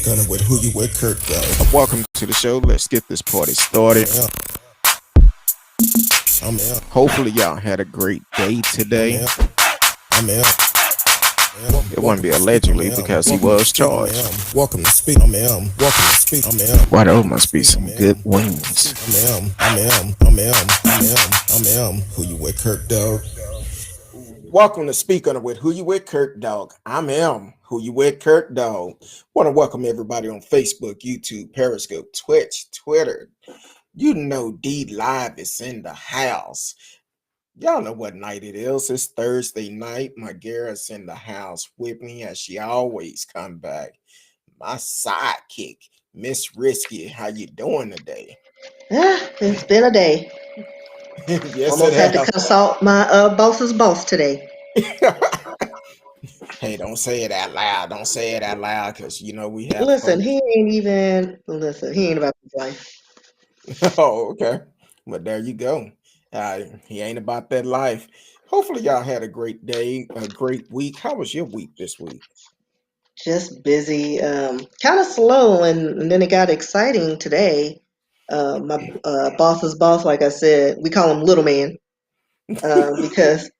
on it with who you with, Kurt, though. Welcome to the show. Let's get this party started. I'm out. Hopefully, y'all had a great day today. I'm out. It wouldn't be allegedly because he was charged. Welcome to speak. I'm out. Welcome to speak. I'm out. Why, those must be some good wings. I'm out. Who you with, Kurt, dog? Welcome to Speak On It with Who You With, Kurt Dog. I'm M. Who You With, Kurt Dog. Want to welcome everybody on Facebook, YouTube, Periscope, Twitch, Twitter. You know D Live is in the house. Y'all know what night it is. It's Thursday night. My Garrett's in the house with me as she always come back. My sidekick, Miss Risky. How you doing today? It's been a day. Yes, Almost had to consult my boss's boss today. Hey, don't say it out loud. Don't say it out loud because you know we have. Listen, he ain't about his life. Oh, okay. Well, there you go. He ain't about that life. Hopefully, y'all had a great day, a great week. How was your week this week? Just busy, kind of slow, and then it got exciting today. My boss's boss, like I said, we call him Little Man, because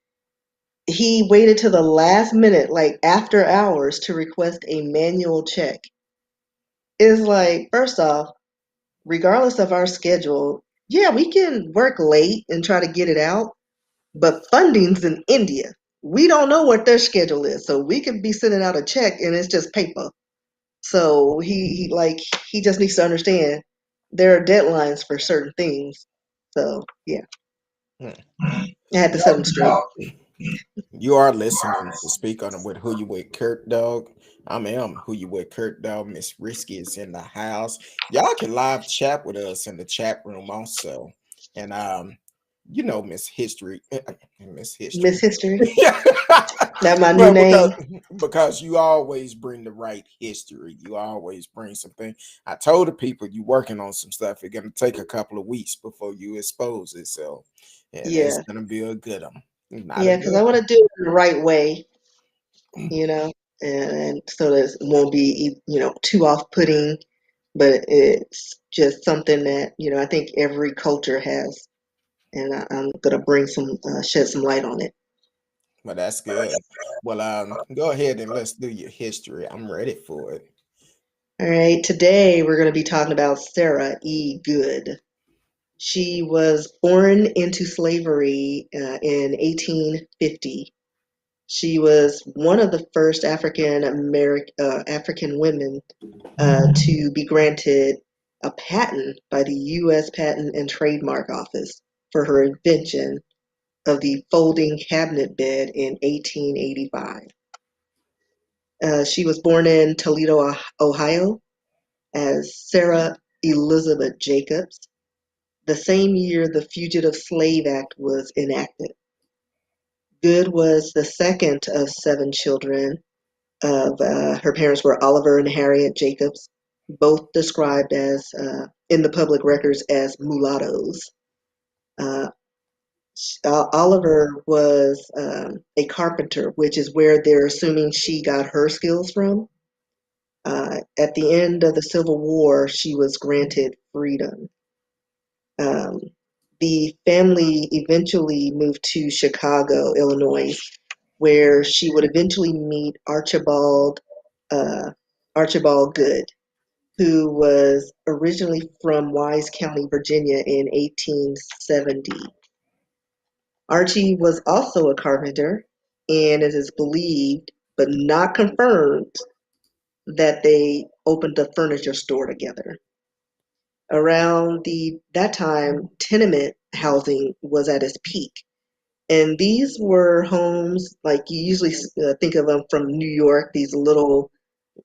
he waited to the last minute, like after hours, to request a manual check. It's like, first off, regardless of our schedule, yeah, we can work late and try to get it out, but funding's in India. We don't know what their schedule is, so we could be sending out a check and it's just paper. So he just needs to understand there are deadlines for certain things. So yeah, I had to set him straight. You are listening to Speak On It with Who You With, Kurt Dog. I'm M. Who You With, Kurt Dog. Miss Risky is in the house. Y'all can live chat with us in the chat room also. And you know Miss History. Miss History. Miss History. That my new Well, name. because you always bring the right history. You always bring something. I told the people you working on some stuff. It's gonna take a couple of weeks before you expose it. So and it's Yeah, gonna be a good one. Not a yeah, because good I want one. to do it the right way, you know, and so that it won't be, too off-putting, but it's just something that, I think every culture has, and I'm gonna shed some light on it. Well, that's good. Well, go ahead and let's do your history. I'm ready for it. All right, today we're going to be talking about Sarah E. Goode. She was born into slavery in 1850. She was one of the first African women to be granted a patent by the U.S. Patent and Trademark Office for her invention of the folding cabinet bed in 1885. She was born in Toledo, Ohio, as Sarah Elizabeth Jacobs, the same year the Fugitive Slave Act was enacted. Goode was the second of 7 children. Her parents were Oliver and Harriet Jacobs, both described as in the public records as mulattoes. Uh, Oliver was a carpenter, which is where they're assuming she got her skills from. At the end of the Civil War, she was granted freedom. Um, the family eventually moved to Chicago, Illinois, where she would eventually meet uh, Archibald Goode, who was originally from Wise County, Virginia in 1870. Archie was also a carpenter, and it is believed, but not confirmed, that they opened a furniture store together. Around that time, tenement housing was at its peak. And these were homes like you usually think of them from New York, these little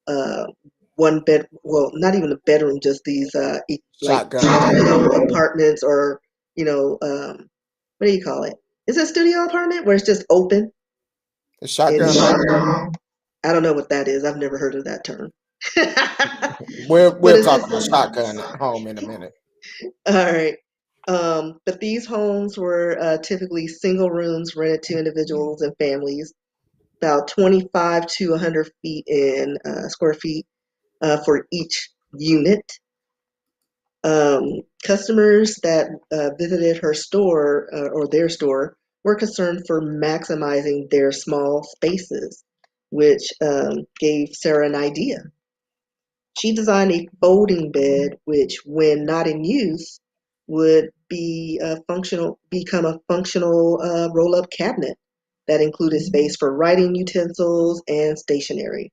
uh, one bed, well, not even a bedroom, just these like Shotgun. studio apartments or, what do you call it? Is it a studio apartment where it's just open? The And shotgun. I don't know what that is. I've never heard of that term. We'll But we'll it's talk just, about shotgun at home in a minute. all right. But these homes were typically single rooms rented to individuals and families, about 25 to 100 feet in square feet, for each unit. Customers that visited her store or their store were concerned for maximizing their small spaces, which gave Sarah an idea. She designed a folding bed, which, when not in use, would become a functional roll-up cabinet that included space for writing utensils and stationery.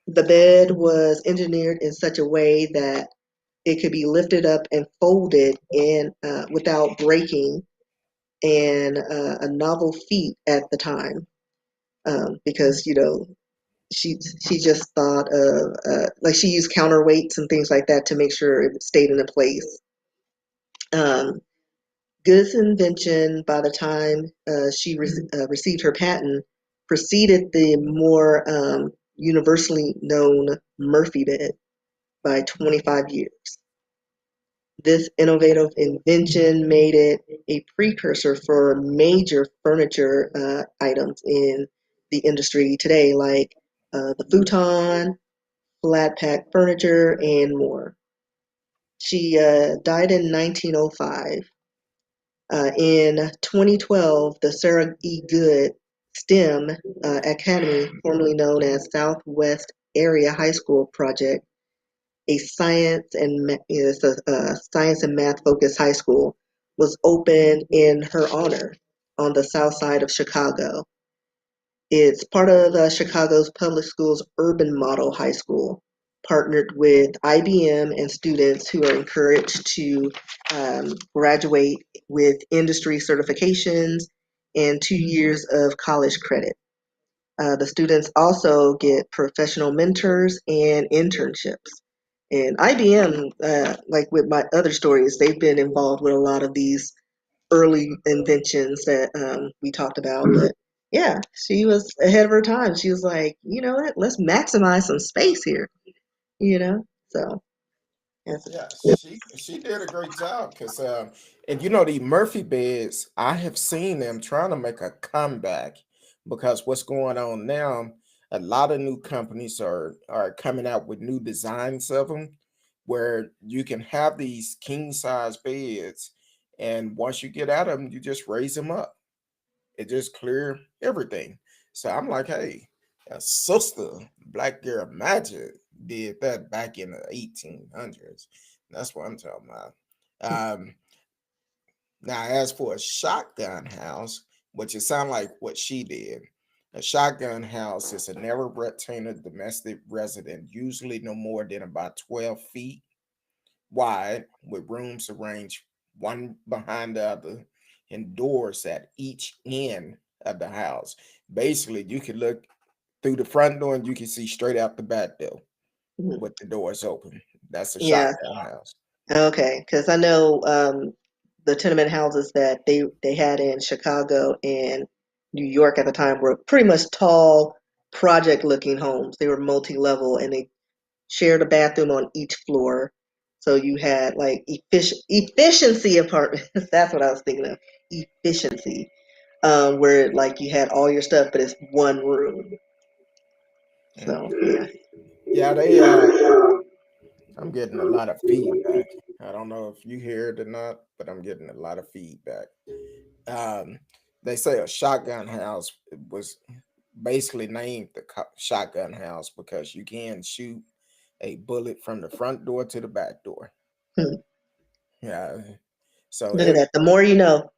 The bed was engineered in such a way that it could be lifted up and folded in without breaking, and a novel feat at the time, because she just thought of like she used counterweights and things like that to make sure it stayed in a place. Um, Goode's invention, by the time she received her patent, preceded the more universally known Murphy bed by 25 years. This innovative invention made it a precursor for major furniture items in the industry today, like the futon, flat pack furniture, and more. She died in 1905. In 2012, the Sarah E. Goode STEM Academy, formerly known as Southwest Area High School Project, a science and math focused high school, was opened in her honor on the south side of Chicago. It's part of Chicago's public schools urban model high school, partnered with IBM, and students who are encouraged to graduate with industry certifications and 2 years of college credit. The students also get professional mentors and internships. And IBM, like with my other stories, they've been involved with a lot of these early inventions that we talked about. But yeah, she was ahead of her time. She was like, you know what? Let's maximize some space here. You know, so yes. Yeah, she did a great job because and the Murphy beds, I have seen them trying to make a comeback because what's going on now, a lot of new companies are coming out with new designs of them where you can have these king size beds, and once you get out of them, you just raise them up. It just clear everything. So I'm like, hey, a sister, Black Girl Magic, did that back in the 1800s. That's what I'm talking about. Um, Now, as for a shotgun house, which it sounds like what she did, a shotgun house is a narrow rectangular domestic residence, usually no more than about 12 feet wide, with rooms arranged one behind the other and doors at each end of the house. Basically, you can look through the front door and you can see straight out the back door Mhm. with the doors open. That's a Yeah. shotgun house. Okay. Because I know the tenement houses that they had in Chicago and New York at the time were pretty much tall, project-looking homes. They were multi-level, and they shared a bathroom on each floor. So you had like efficiency apartments. That's what I was thinking of. Efficiency, where like you had all your stuff, but it's one room. Mm. So yeah. Yeah, I'm getting a lot of feedback. I don't know if you hear it or not, but I'm getting a lot of feedback. Um, they say a shotgun house was basically named the shotgun house because you can shoot a bullet from the front door to the back door. Hmm. Yeah. So Look at that. The more you know.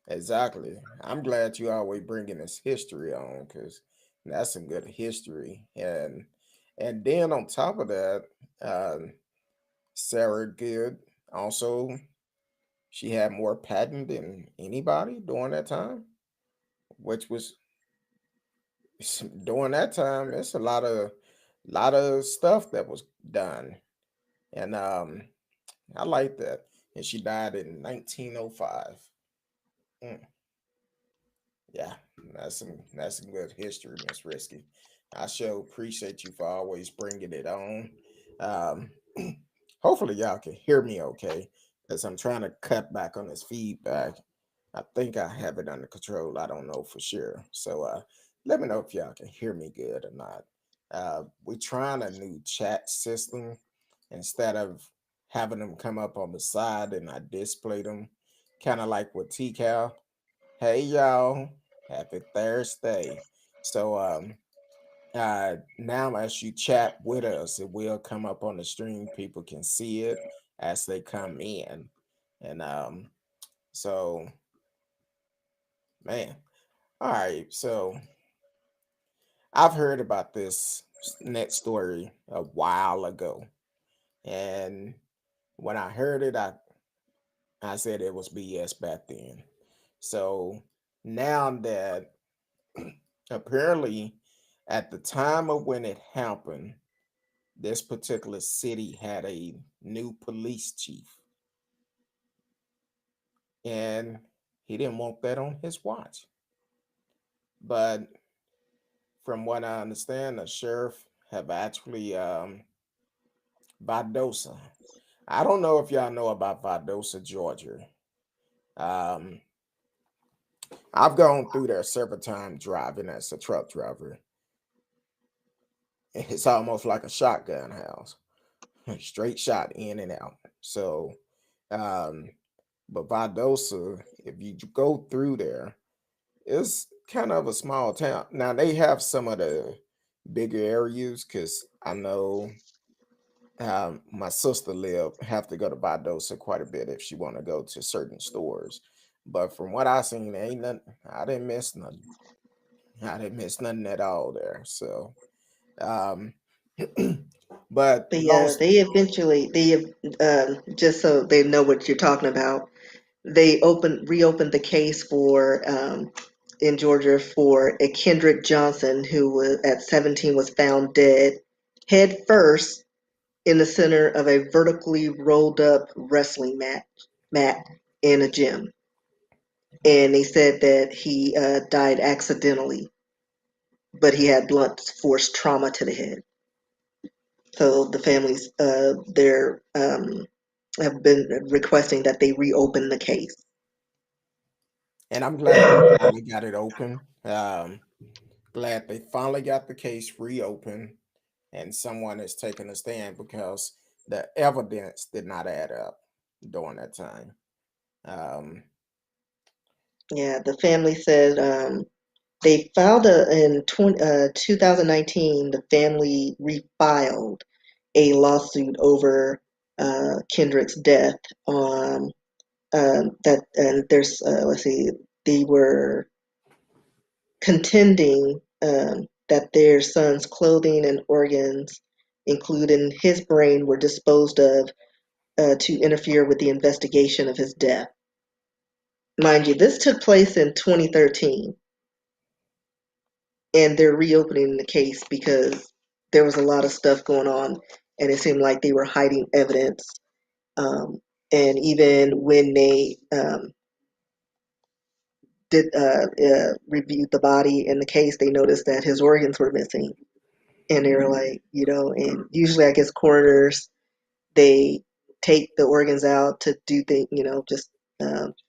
exactly. I'm glad you always bringing this history on because that's some good history. And then on top of that, um, Sarah Good also she had more patent than anybody during that time, which was during that time. It's a lot of stuff that was done, and I like that. And she died in 1905. Mm, yeah, that's some good history, Miss Risky. I sure appreciate you for always bringing it on. Um, hopefully y'all can hear me okay, because I'm trying to cut back on this feedback. I think I have it under control. I don't know for sure. So let me know if y'all can hear me good or not. We're trying a new chat system. Instead of having them come up on the side and I display them, kind of like with TCal. Hey y'all, happy Thursday. So now as you chat with us, it will come up on the stream. People can see it as they come in. And so man, all right. So I've heard about this net story a while ago. And when I heard it, I said it was BS back then. So now that apparently at the time of when it happened, this particular city had a new police chief, and he didn't want that on his watch. But from what I understand, the sheriff have actually Vidosa. I don't know if y'all know about Vidosa, Georgia. Um, I've gone through there several times driving as a truck driver. It's almost like a shotgun house, straight shot in and out. So, um, but Valdosa, if you go through there, it's kind of a small town. Now they have some of the bigger areas because I know my sister have to go to Valdosa quite a bit if she want to go to certain stores. But from what I seen, ain't nothing. I didn't miss nothing. I didn't miss nothing at all there. So, um, but They eventually just so they know what you're talking about. They reopened the case for in Georgia for a Kendrick Johnson who was at 17 was found dead head first in the center of a vertically rolled up wrestling mat in a gym, and they said that he died accidentally, but he had blunt force trauma to the head. So the families there have been requesting that they reopen the case. and I'm glad they finally got it open. Glad they finally got the case reopened and someone is taking a stand because the evidence did not add up during that time. Um, Yeah, the family said they filed in 2019. The family refiled a lawsuit over Kendrick's death. That and there's let's see, they were contending that their son's clothing and organs, including his brain, were disposed of to interfere with the investigation of his death. Mind you, this took place in 2013, and they're reopening the case because there was a lot of stuff going on, and it seemed like they were hiding evidence. Um, and even when they did reviewed the body in the case, they noticed that his organs were missing, and they were like, and usually I guess coroners, they take the organs out to do things, just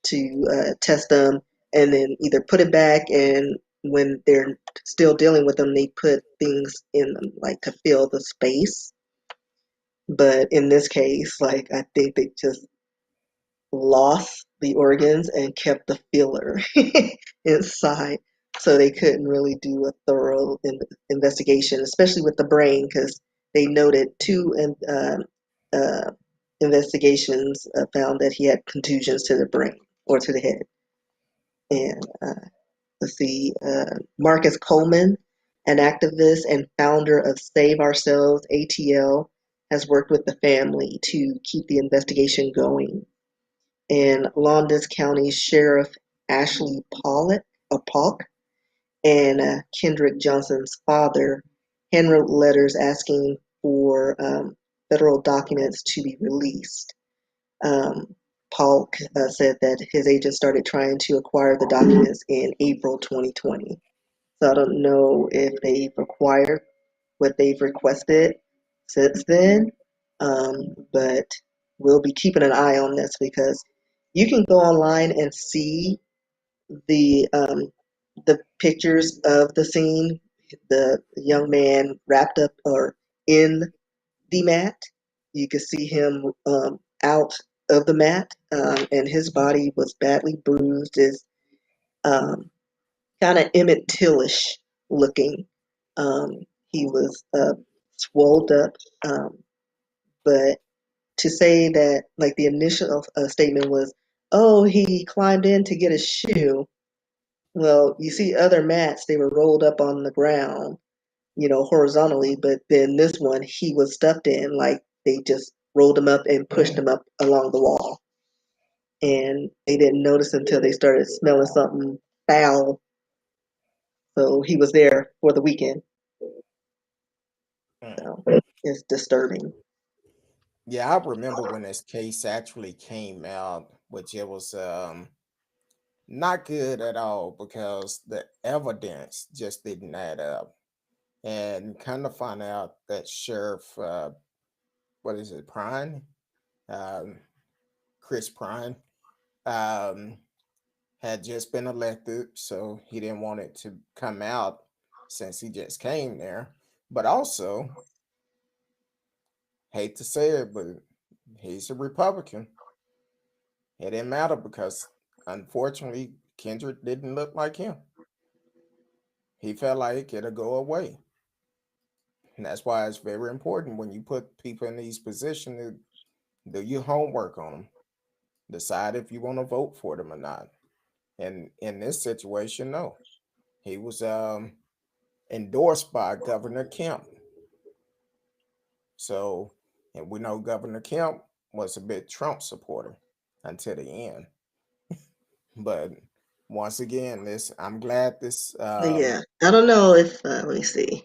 to test them, and then either put it back, and when they're still dealing with them, they put things in them like to fill the space. But in this case, like I think they just lost the organs and kept the filler inside. So they couldn't really do a thorough investigation, especially with the brain, because they noted two uh, investigations found that he had contusions to the brain or to the head. And let's see, Marcus Coleman, an activist and founder of Save Ourselves ATL, has worked with the family to keep the investigation going. And Lowndes County Sheriff Ashley Polk and Kendrick Johnson's father handwrote letters asking for federal documents to be released. Polk said that his agent started trying to acquire the documents in April 2020. So I don't know if they've acquired what they've requested since then, but we'll be keeping an eye on this because you can go online and see the um, the pictures of the scene. the young man wrapped up or in the mat. You could see him out of the mat, and his body was badly bruised. Is um, kind of Emmett Tillish looking. He was swolled up, but to say that, like, the initial statement was, "Oh, he climbed in to get a shoe." Well, you see other mats; they were rolled up on the ground, horizontally, but then this one he was stuffed in, like they just rolled him up and pushed him up along the wall. And they didn't notice until they started smelling something foul. So he was there for the weekend. Mm. So it's disturbing. Yeah, I remember when this case actually came out, which it was not good at all because the evidence just didn't add up. And kind of find out that Sheriff, what is it, Prine, um, Chris Prine, um, had just been elected, so he didn't want it to come out since he just came there. But also, hate to say it, but he's a Republican. It didn't matter because, unfortunately, Kendrick didn't look like him. He felt like it'll go away. And that's why it's very important when you put people in these positions to do your homework on them. Decide if you want to vote for them or not. And in this situation, no. He was endorsed by Governor Kemp. So, and we know Governor Kemp was a big Trump supporter until the end. But once again, this I'm glad this But yeah, I don't know if, let me see,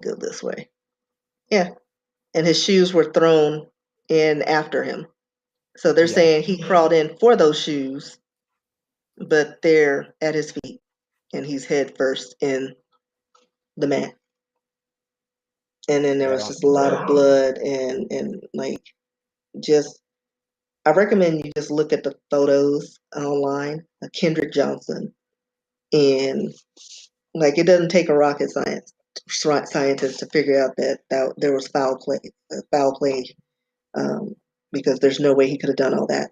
go this way. Yeah. And his shoes were thrown in after him. So they're yeah, saying he crawled in for those shoes, but they're at his feet and he's head first in the mat. And then there yeah, was just a lot of blood and like, just, I recommend you just look at the photos online of Kendrick Johnson, and like, it doesn't take a rocket scientist to figure out that there was foul play, um, because there's no way he could have done all that.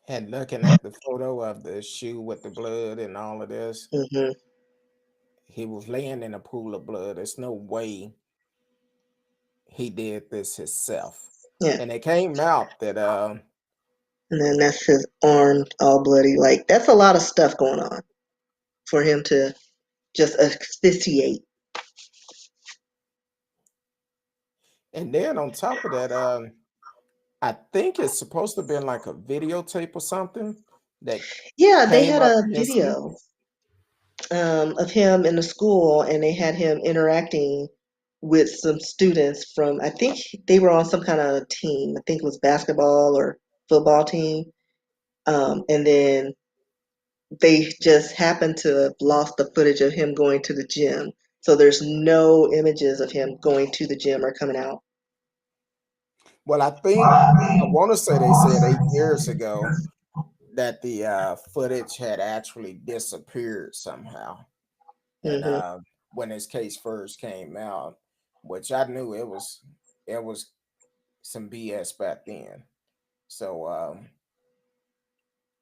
and looking at the photo of the shoe with the blood and all of this, Hmm. he was laying in a pool of blood. There's no way he did this himself. Yeah, And it came out that and then that's his arm all bloody. Like, that's a lot of stuff going on for him to just asphyxiate. and then on top of that, I think it's supposed to have been like a videotape or something that Yeah, they came had up a against him. video of him in the school, and they had him interacting with some students from, I think they were on some kind of team. I think it was basketball or football team. And then they just happened to have lost the footage of him going to the gym. So there's no images of him going to the gym or coming out. Well, I want to say they said 8 years ago that the footage had actually disappeared somehow. And Hmm. when this case first came out, which I knew it was some BS back then. So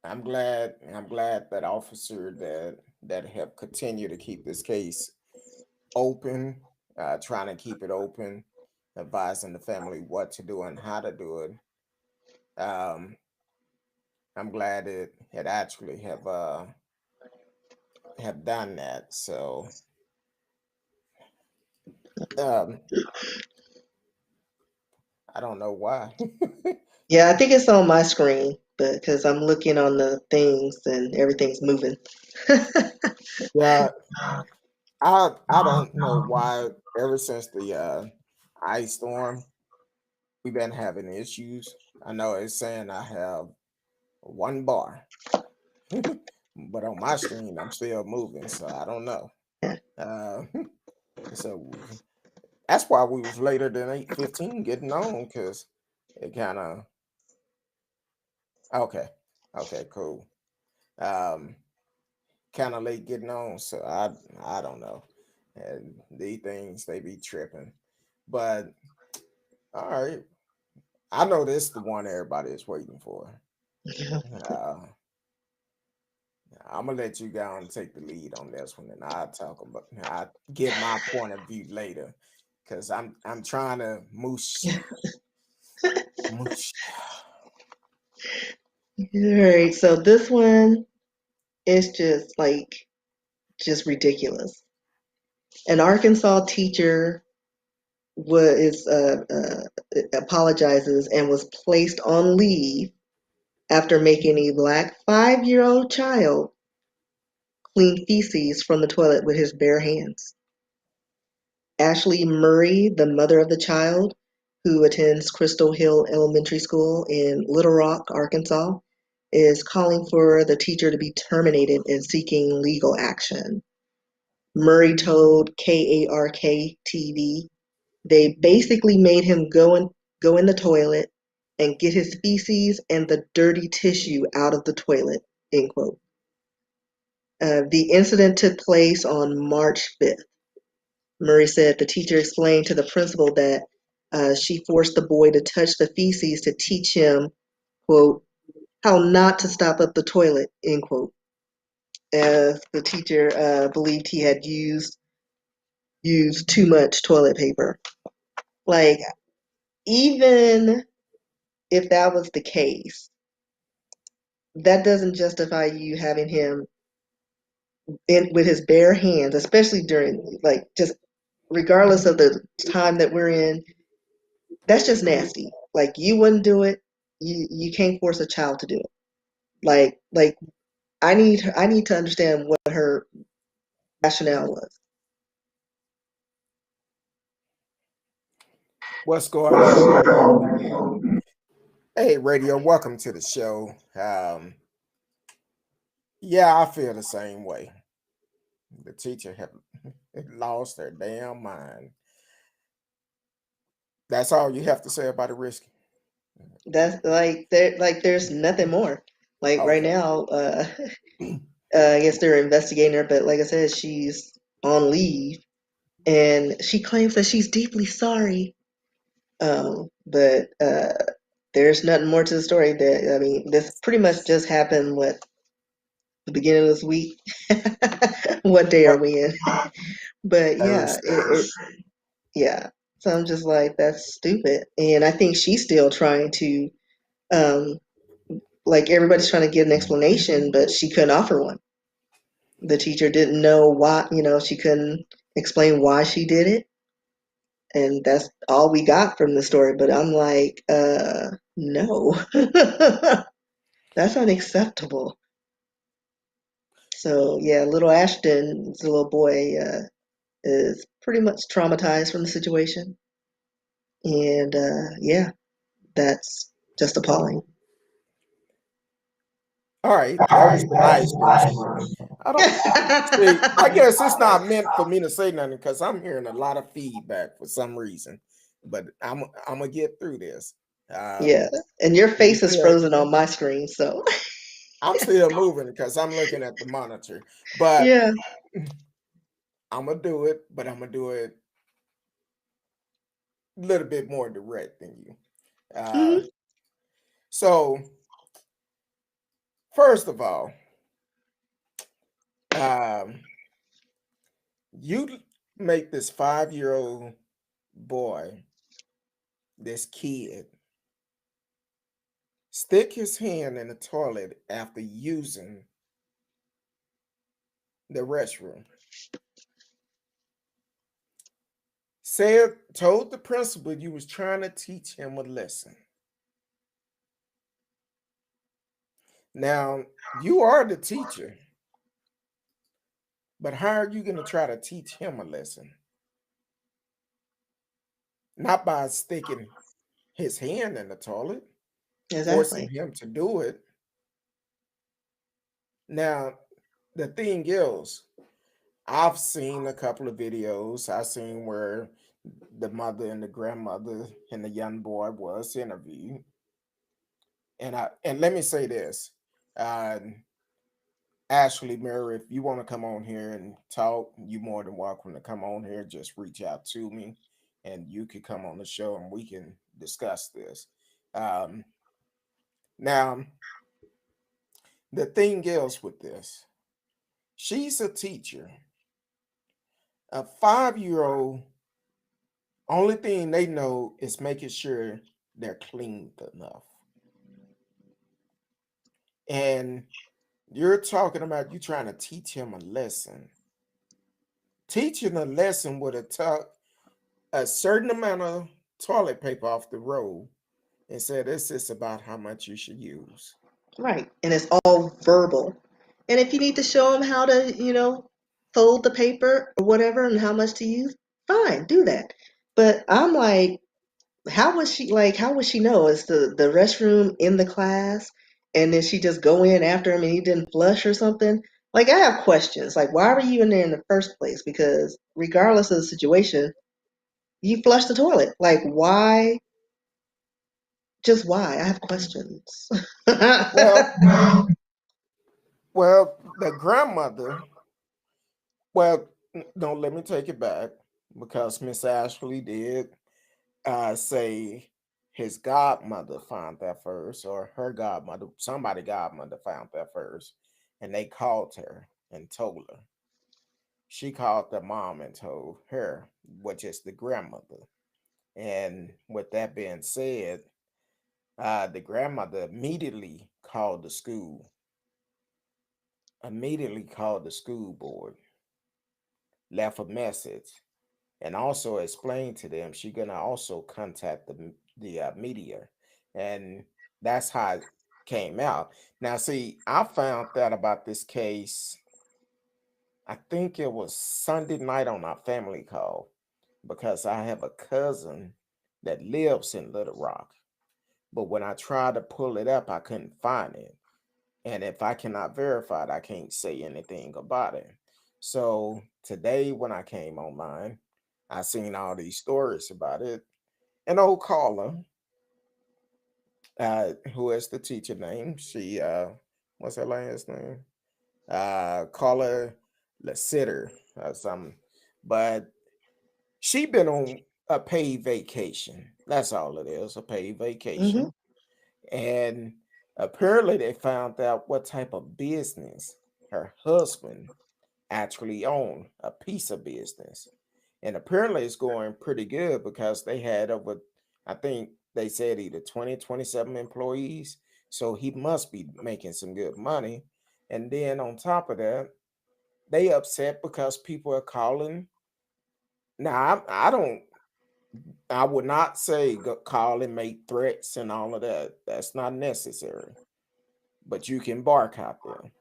I'm glad that officer that helped continue to keep this case open, trying to keep it open, advising the family what to do and how to do it. Um, I'm glad it actually have done that. So um, I don't know why. Yeah, I think it's on my screen, but because I'm looking on the things and everything's moving. Yeah, I don't know why. Ever since the ice storm, we've been having issues. I know it's saying I have one bar, but on my screen I'm still moving, so I don't know. Yeah. Uh, so that's why we was later than 8:15 getting on because it kind of okay, okay, cool. Um, kind of late getting on, so I don't know. And these things, they be tripping. But all right, I know this is the one everybody is waiting for. Uh, I'm gonna let you go and take the lead on this one, and I give my point of view later, because I'm trying to moosh. All right, so this one is just ridiculous. An Arkansas teacher was apologizes and was placed on leave after making a black 5-year-old child clean feces from the toilet with his bare hands. Ashley Murray, the mother of the child, who attends Crystal Hill Elementary School in Little Rock, Arkansas, is calling for the teacher to be terminated and seeking legal action. Murray told KARK TV they basically made him go in the toilet and get his feces and the dirty tissue out of the toilet, end quote. The incident took place on March 5th. Murray said the teacher explained to the principal that she forced the boy to touch the feces to teach him, quote, how not to stop up the toilet, end quote. As the teacher believed he had used too much toilet paper. Like, even if that was the case, that doesn't justify you having him with his bare hands, especially during, like, just regardless of the time that we're in. That's just nasty. Like, you wouldn't do it. You can't force a child to do it. Like I need to understand what her rationale was. What's going on, Radio? Hey, Radio, welcome to the show. Yeah, I feel the same way. The teacher have lost their damn mind. That's all you have to say about the risk. That's there's nothing more. Like right Okay. now, I guess they're investigating her, but like I said, she's on leave, and she claims that she's deeply sorry. But there's nothing more to the story. That I mean, this pretty much just happened. What, the beginning of this week? What day are What we in? But yeah, Thursday? yeah. So I'm just like, that's stupid, and I think she's still trying to, um, like everybody's trying to get an explanation, but she couldn't offer one. The teacher didn't know why, she couldn't explain why she did it, and that's all we got from the story. But I'm like, no, that's unacceptable. So yeah, little Ashton's little boy is pretty much traumatized from the situation, and yeah, that's just appalling. All right, that was a nice response. I don't see. I guess it's not meant for me to say nothing because I'm hearing a lot of feedback for some reason. But I'm gonna get through this. Yeah, and your You face is feel frozen on my screen, so I'm still moving because I'm looking at the monitor, but yeah. I'm gonna do it. But I'm gonna do it a little bit more direct than you. Uh, Mhm. so first of all, um, you make this 5-year-old boy, this kid, stick his hand in the toilet after using the restroom. Told the principal you was trying to teach him a lesson. Now, you are the teacher, but how are you going to try to teach him a lesson? Not by sticking his hand in the toilet, forcing Exactly. him to do it. Now, the thing is, I've seen a couple of videos. I've seen where the mother and the grandmother and the young boy was interviewed. And let me say this. Uh, Ashley, Mary, if you want to come on here and talk, you're more than welcome to come on here. Just reach out to me and you could come on the show and we can discuss this. Um, Now, the thing is with this, she's a teacher. A 5-year old, only thing they know is making sure they're cleaned enough. And you're talking about you trying to teach him a lesson. Teaching a lesson would have took a certain amount of toilet paper off the roll and said, this is about how much you should use. Right. And it's all verbal. And if you need to show them how to, fold the paper or whatever and how much to use, fine, do that. But I'm like, how would she know? Is the restroom in the class? And then she just go in after him and he didn't flush or something? Like, I have questions. Like, why were you in there in the first place? Because regardless of the situation, you flushed the toilet. Like, why? Just why? I have questions. Well, the grandmother, well, no, let me take it back because Miss Ashley did say his godmother found that first, or her godmother, somebody godmother found that first, and they called her and told her. She called the mom and told her, which is the grandmother. And with that being said, the grandmother immediately called the school board, left a message, and also explained to them she's gonna also contact the media, and that's how it came out. Now, see, I found that about this case. I think it was Sunday night on our family call because I have a cousin that lives in Little Rock. But when I tried to pull it up, I couldn't find it. And if I cannot verify it, I can't say anything about it. So today, when I came online, I seen all these stories about it. And old Karla, who is the teacher name, she what's her last name? Karla Lasiter or something. But she been on a paid vacation. That's all it is, a paid Hmm. vacation. And apparently they found out what type of business her husband actually owned, a piece of business. And apparently it's going pretty good because they had over, I think they said either 20, 27 employees. So he must be making some good money. And then on top of that, they upset because people are calling. Now, I would not say call and make threats and all of that. That's not necessary. But you can bark out there.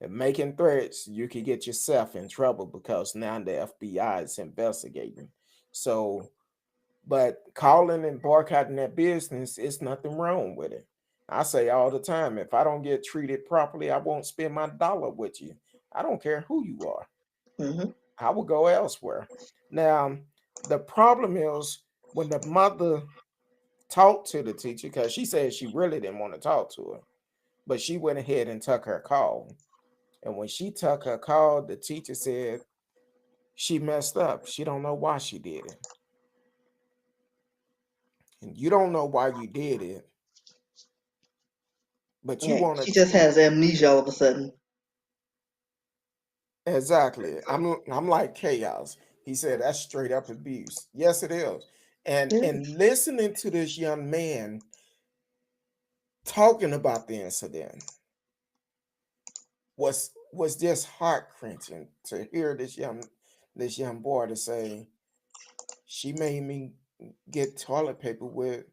And making threats, you could get yourself in trouble because now the FBI is investigating. So, but calling and boycotting that business is nothing wrong with it. I say all the time, if I don't get treated properly, I won't spend my dollar with you. I don't care who you are. Hmm. I will go elsewhere. Now, the problem is when the mother talked to the teacher, because she said she really didn't want to talk to her, but she went ahead and took her call. And when she took her call, the teacher said she messed up. She don't know why she did it. And you don't know why you did it, but you Yeah, want to she just teach. has amnesia all of a sudden. Exactly. I'm like chaos. He said that's straight up abuse. Yes, it is. And listening to this young man talking about the incident was just heart wrenching to hear this young boy to say she made me get toilet paper with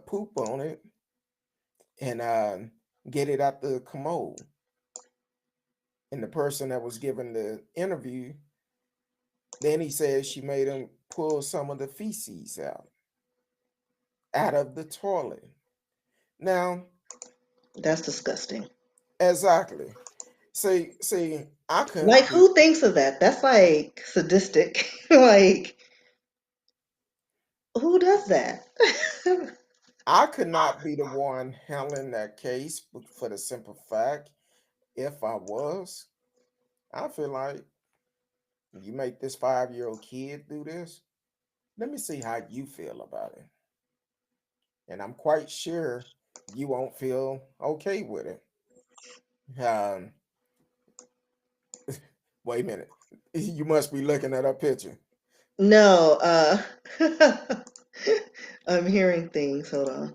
poop on it and get it out the commode. And the person that was giving the interview, then he says she made him pull some of the feces out of the toilet. Now, That's disgusting. exactly. See, I couldn't Like, be who thinks of that? That's like sadistic. Like, who does that? I could not be the one handling that case for the simple fact, if I was, I feel like you make this 5-year-old kid do this. Let me see how you feel about it. And I'm quite sure you won't feel okay with it. Um, wait a minute. You must be looking at a picture. No, I'm hearing things. Hold on,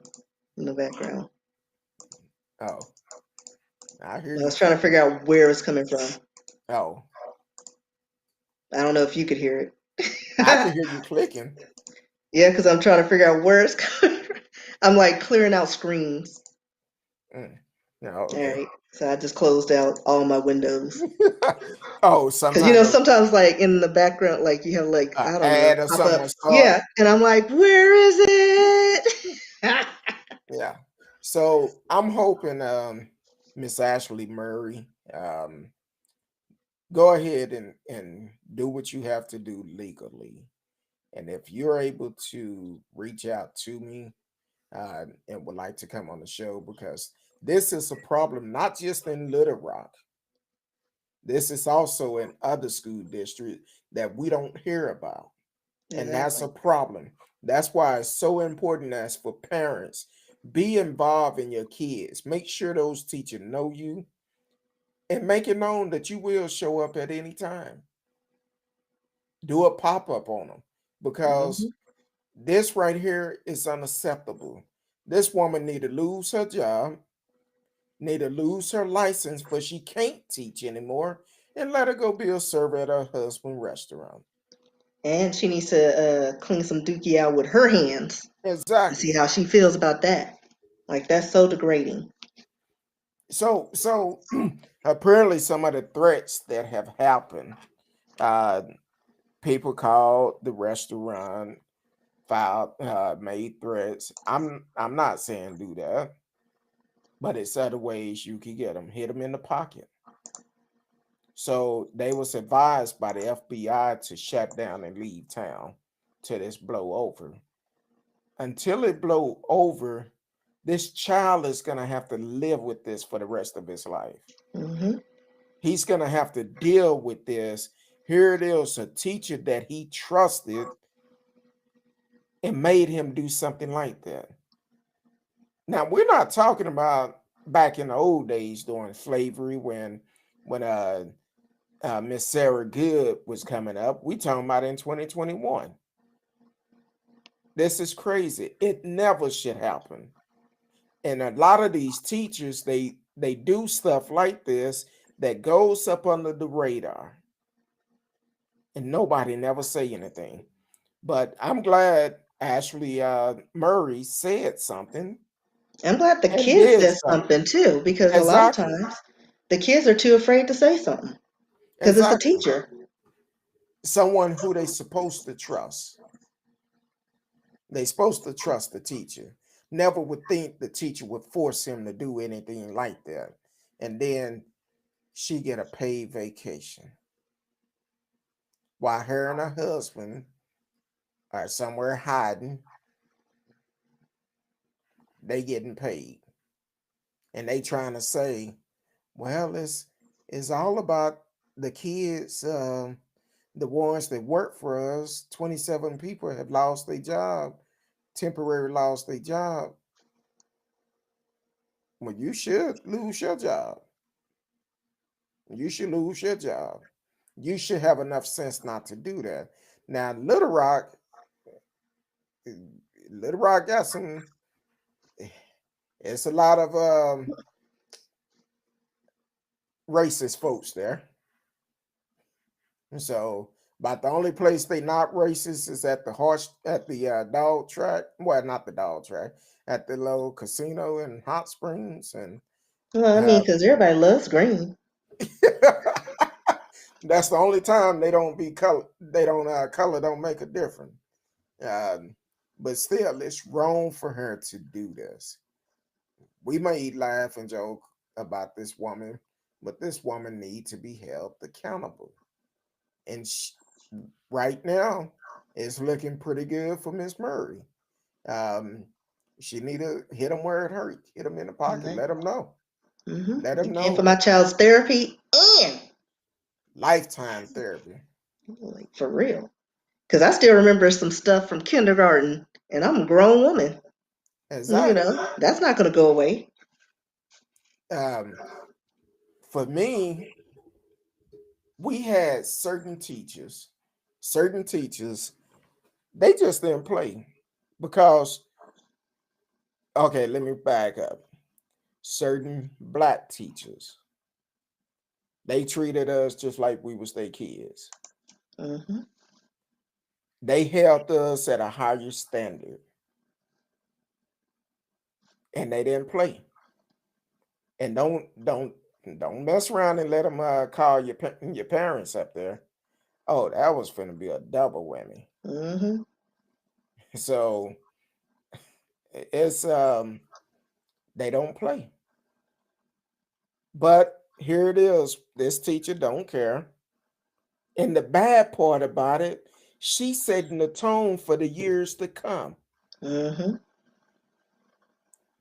in the background. Oh, I hear I you was trying to clicking. figure out where it's coming from. Oh, I don't know if you could hear I can it. hear you clicking. Yeah, because I'm trying to figure out where it's coming from. I'm like clearing out screens. Mm. No, All okay. right, so I just closed out all my windows. Oh, Because sometimes sometimes like in the background, like you have like I don't know ad or pop something up. will start. Yeah, and I'm like, where is it? Yeah. So I'm hoping Miss Ashley Murray, go ahead and do what you have to do legally. And if you're able to reach out to me and would like to come on the show, because this is a problem not just in Little Rock, this is also in other school districts that we don't hear about. And that's Exactly. a problem. That's why it's so important as for parents, be involved in your kids. Make sure those teachers know you and make it known that you will show up at any time. Do a pop-up on them because Hmm. this right here is unacceptable. This woman need to lose her job, need to lose her license, but she can't teach anymore, and let her go be a server at her husband's restaurant. And she needs to clean some dookie out with her hands and see Exactly. how she feels about that. Like that's so degrading. So apparently some of the threats that have happened, uh, people called the restaurant, filed, made threats. I'm not saying do that, but it's other ways you can get them. Hit them in the pocket. So they was advised by the FBI to shut down and leave town till this blow over. Until it blow over, this child is gonna have to live with this for the rest of his life. Hmm. He's going to have to deal with this. Here it is, a teacher that he trusted and made him do something like that. Now, we're not talking about back in the old days during slavery when Miss Sarah Goode was coming up. We talking about in 2021. This is crazy. It never should happen. And a lot of these teachers, they do stuff like this that goes up under the radar, and nobody never say anything. But I'm glad Ashley Murray said something I'm glad the and kids did said something. something too, because a lot of Exactly. times the kids are too afraid to say something because it's the Exactly. teacher. Someone who they supposed to trust. They supposed to trust the teacher. Never would think the teacher would force him to do anything like that. And then she get a paid vacation while her and her husband are somewhere hiding. They getting paid. And they trying to say, well, it's all about the kids, the ones that work for us. 27 people have lost their job, temporary lost their job. Well, you should lose your job. You should lose your job. You should have enough sense not to do that. Now, Little Rock got some. It's a lot of racist folks there. So, about the only place they not racist is at the dog track. Well, not the dog track, at the little casino in Hot Springs, and Well, I mean, uh, because everybody loves green. that's the only time they don't be color. They don't color don't make a difference. Um, but still, it's wrong for her to do this. We may laugh and joke about this woman, but this woman needs to be held accountable. And right now, it's looking pretty good for Miss Murray. Um, She need to hit them where it hurt. Hit them in the pocket. Let them know. Let You them paying for know. my child's therapy and Lifetime therapy. like for real. Because I still remember some stuff from kindergarten, and I'm a grown woman. Exactly. That's not going to go away. Um, for me, we had certain teachers, they just didn't play because, okay, let me back up. Certain black teachers, they treated us just like we was their kids. Hmm. They held us at a higher standard and they didn't play. And don't mess around and let them call your parents up there. Oh, that was finna be a double whammy. Hmm. So it's they don't play. But here it is. This teacher don't care. And the bad part about it, she's setting the tone for the years to come Hmm.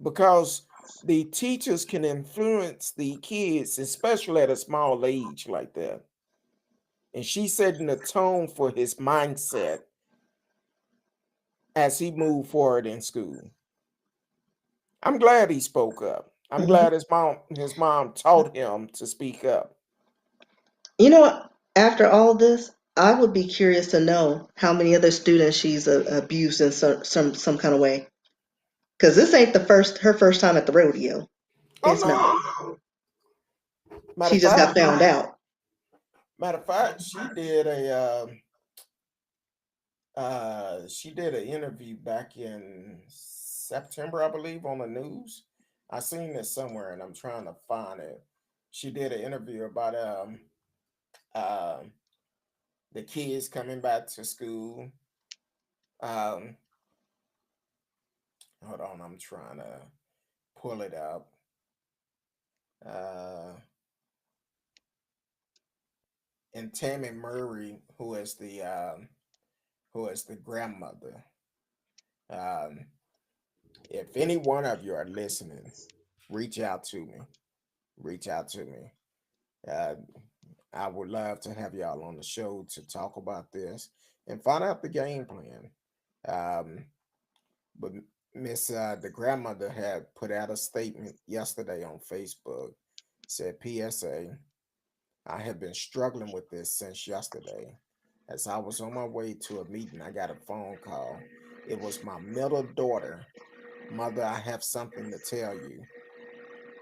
because the teachers can influence the kids, especially at a small age like that. And she's setting the tone for his mindset as he moved forward in school. I'm glad he spoke up. I'm Hmm. glad his mom taught him to speak up. After all this, I would be curious to know how many other students she's abused in some kind of way. Because this ain't her first time at the rodeo. Oh It's not. no. Matter She of just got fact, found out. she did an interview back in September, I believe, on the news. I seen this somewhere and I'm trying to find it. She did an interview about um the kids coming back to school. Um Hold on, I'm trying to pull it up. Uh and Tammy Murray, who is the grandmother. Um if any one of you are listening, reach out to me. Reach out to me. Uh, I would love to have y'all on the show to talk about this and find out the game plan. Um, but Miss the grandmother had put out a statement yesterday on Facebook. Said, "PSA: I have been struggling with this since yesterday. As I was on my way to a meeting, I got a phone call. It was my middle daughter. Mother, I have something to tell you,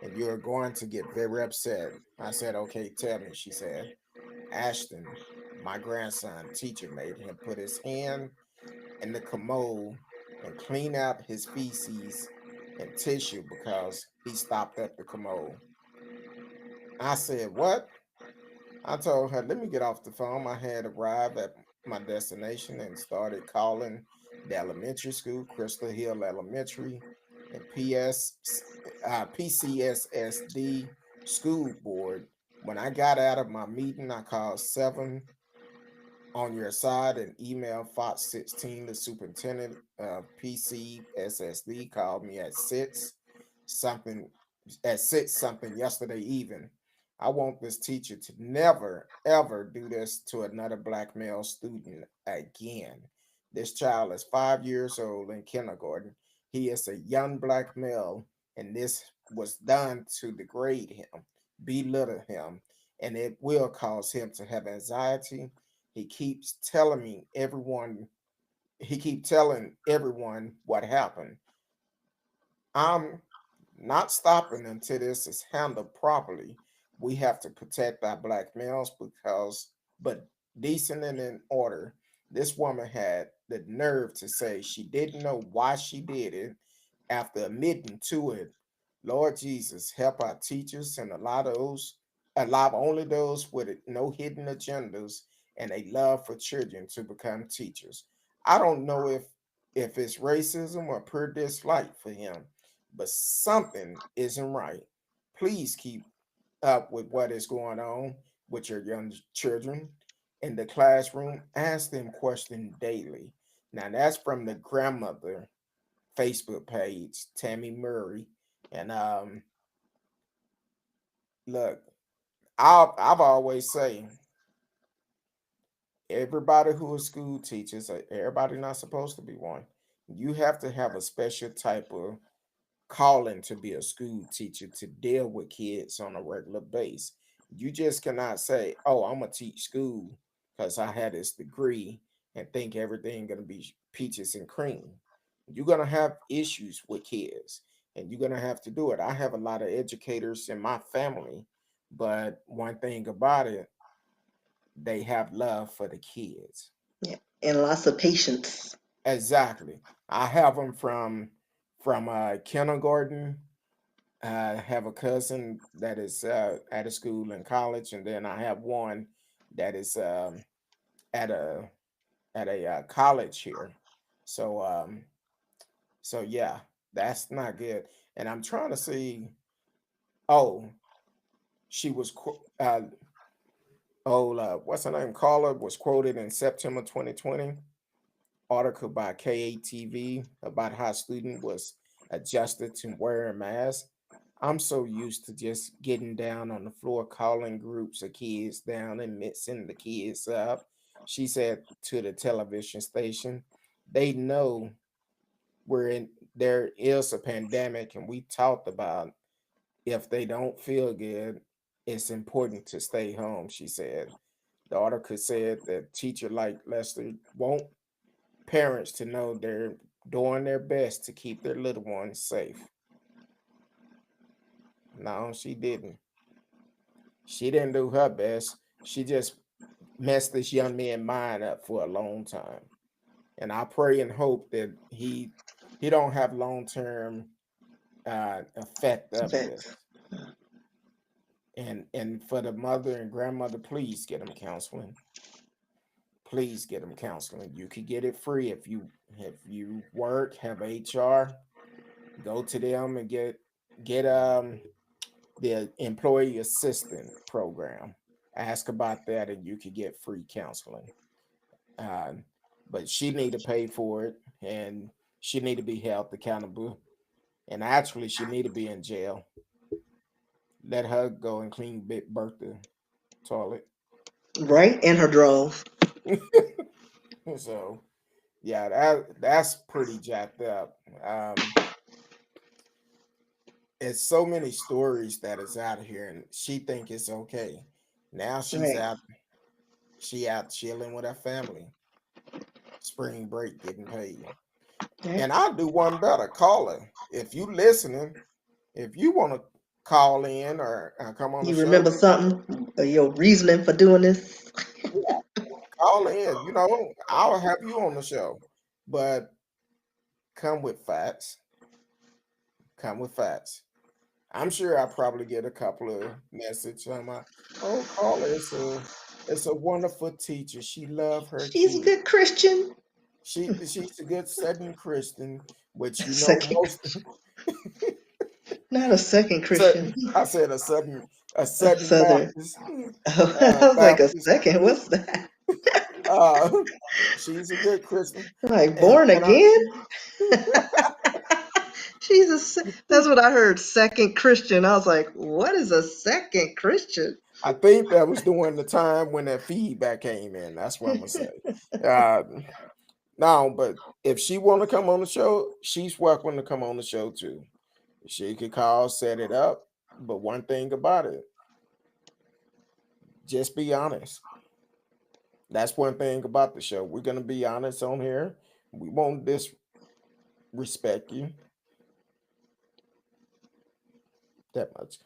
and you're going to get very upset." I said, "Okay, tell me." She said, "Ashton, my grandson, teacher made him put his hand in the commode and clean out his feces and tissue because he stopped up the commode." I said, "What?" I told her, "Let me get off the phone." I had arrived at my destination and started calling the elementary school, Crystal Hill Elementary, and PCSSD school board. When I got out of my meeting, I called 7 on your side and email Fox 16. The superintendent of PCSSD called me something at 6 something yesterday evening. I want this teacher to never ever do this to another black male student again. This child is 5 years old in kindergarten. He is a young black male, and this was done to degrade him, belittle him, and it will cause him to have anxiety. he keeps telling me everyone he keep telling everyone what happened. I'm not stopping until this is handled properly. We have to protect our black males but decent and in order. This woman had the nerve to say she didn't know why she did it after admitting to it. Lord Jesus, help our teachers and allow only those with no hidden agendas and a love for children to become teachers. I don't know if it's racism or pure dislike for him, but something isn't right. Please keep up with what is going on with your young children in the classroom. Ask them questions daily. Now, that's from the grandmother Facebook page, Tammy Murray. And look, I've always say everybody who is school teachers, everybody not supposed to be one. You have to have a special type of calling to be a school teacher to deal with kids on a regular basis. You just cannot say, "Oh, I'm gonna teach school because I had this degree," and think everything gonna be peaches and cream. You're gonna have issues with kids, and you're gonna have to do it. I have a lot of educators in my family, but one thing about it, they have love for the kids. Yeah. And lots of patience. Exactly. I have them from kindergarten. I have a cousin that is at a school in college, and then I have one that is at a college here. So so yeah, that's not good. And I'm trying to see. Oh, she was what's her name? Karla was quoted in September 2020 article by KATV about how student was adjusted to wearing masks. I'm so used to just getting down on the floor, calling groups of kids down and mixing the kids up. She said to the television station, they know there is a pandemic, and we talked about if they don't feel good, it's important to stay home, she said. The article said that teacher like Lester want parents to know they're doing their best to keep their little ones safe. No, she didn't. She didn't do her best. She just messed this young man's mind up for a long time. And I pray and hope that he don't have long-term effect of this. Facts. And for the mother and grandmother, please get them counseling. Please get them counseling. You could get it free if you work, have HR, go to them and get the employee assistant program. Ask about that, and you could get free counseling. Uh, but she need to pay for it, and she need to be held accountable. And actually, she need to be in jail. Let her go and clean Big Bertha toilet. Right? And her drawers. So yeah, that's pretty jacked up. It's so many stories that is out here, and she think it's okay. Now Right. she out chilling with her family, spring break, getting paid. Right. And I'll do one better. Call her if you listening. If you want to call in or come on the You show, remember something? Your reasoning for doing this? yeah, call in. I'll have you on the show, but come with facts. Come with facts. I'm sure I probably get a couple of messages on my, oh, Carla, it's a wonderful teacher. She love her She's a kids. good Christian. She's a good Southern Christian, which Second, most. not a second Sudden, Christian. I said a A Sudden Southern. Baptist. I was like, a Baptist. second? What's that? Uh, she's a good Christian, Like and born and I again? That's what I heard. Second Christian. I was like, what is a second Christian? I think that was during the time when that feedback came in. That's what I'm gonna say. Uh, no, but if she want to come on the show, she's welcome to come on the show too. She could call, set it up. But one thing about it, just be honest. That's one thing about the show. We're gonna be honest on here. We won't disrespect you that much.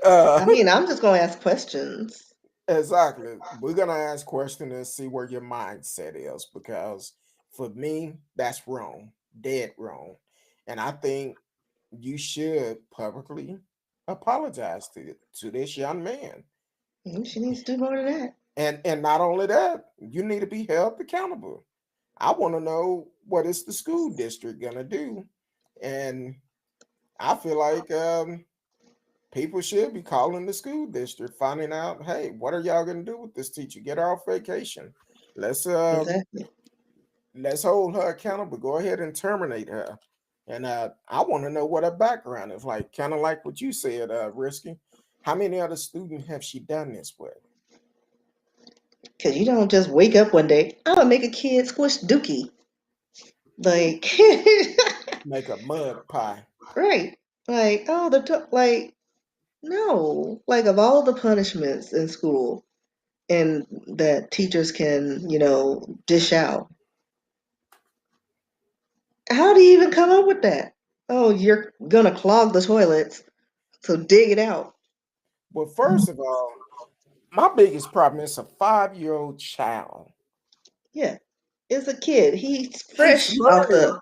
I uh, mean, I'm just going to ask questions. exactly. We're gonna ask questions and see where your mindset is because for me, that's wrong, dead wrong, and I think you should publicly apologize to this young man. She needs to do more than that. And not only that, you need to be held accountable. I want to know what is the school district gonna do, and I feel like people should be calling the school district, finding out, hey, what are y'all gonna do with this teacher? Get her off vacation. Let's Exactly. let's hold her accountable. Go ahead and terminate her. And I want to know what her background is like, kind of like what you said, Risky. How many other students have she done this with? Because you don't just wake up one day, I'm gonna make a kid squish dookie. Like, Make a mud pie. right. Like, oh, like, no. Like, of all the punishments in school and that teachers can, dish out, how do you even come up with that? Oh, you're gonna clog the toilets, so dig it out. Well, first of all, my biggest problem is a 5-year-old child. Yeah, it's a kid. He's He's fresh off learning. the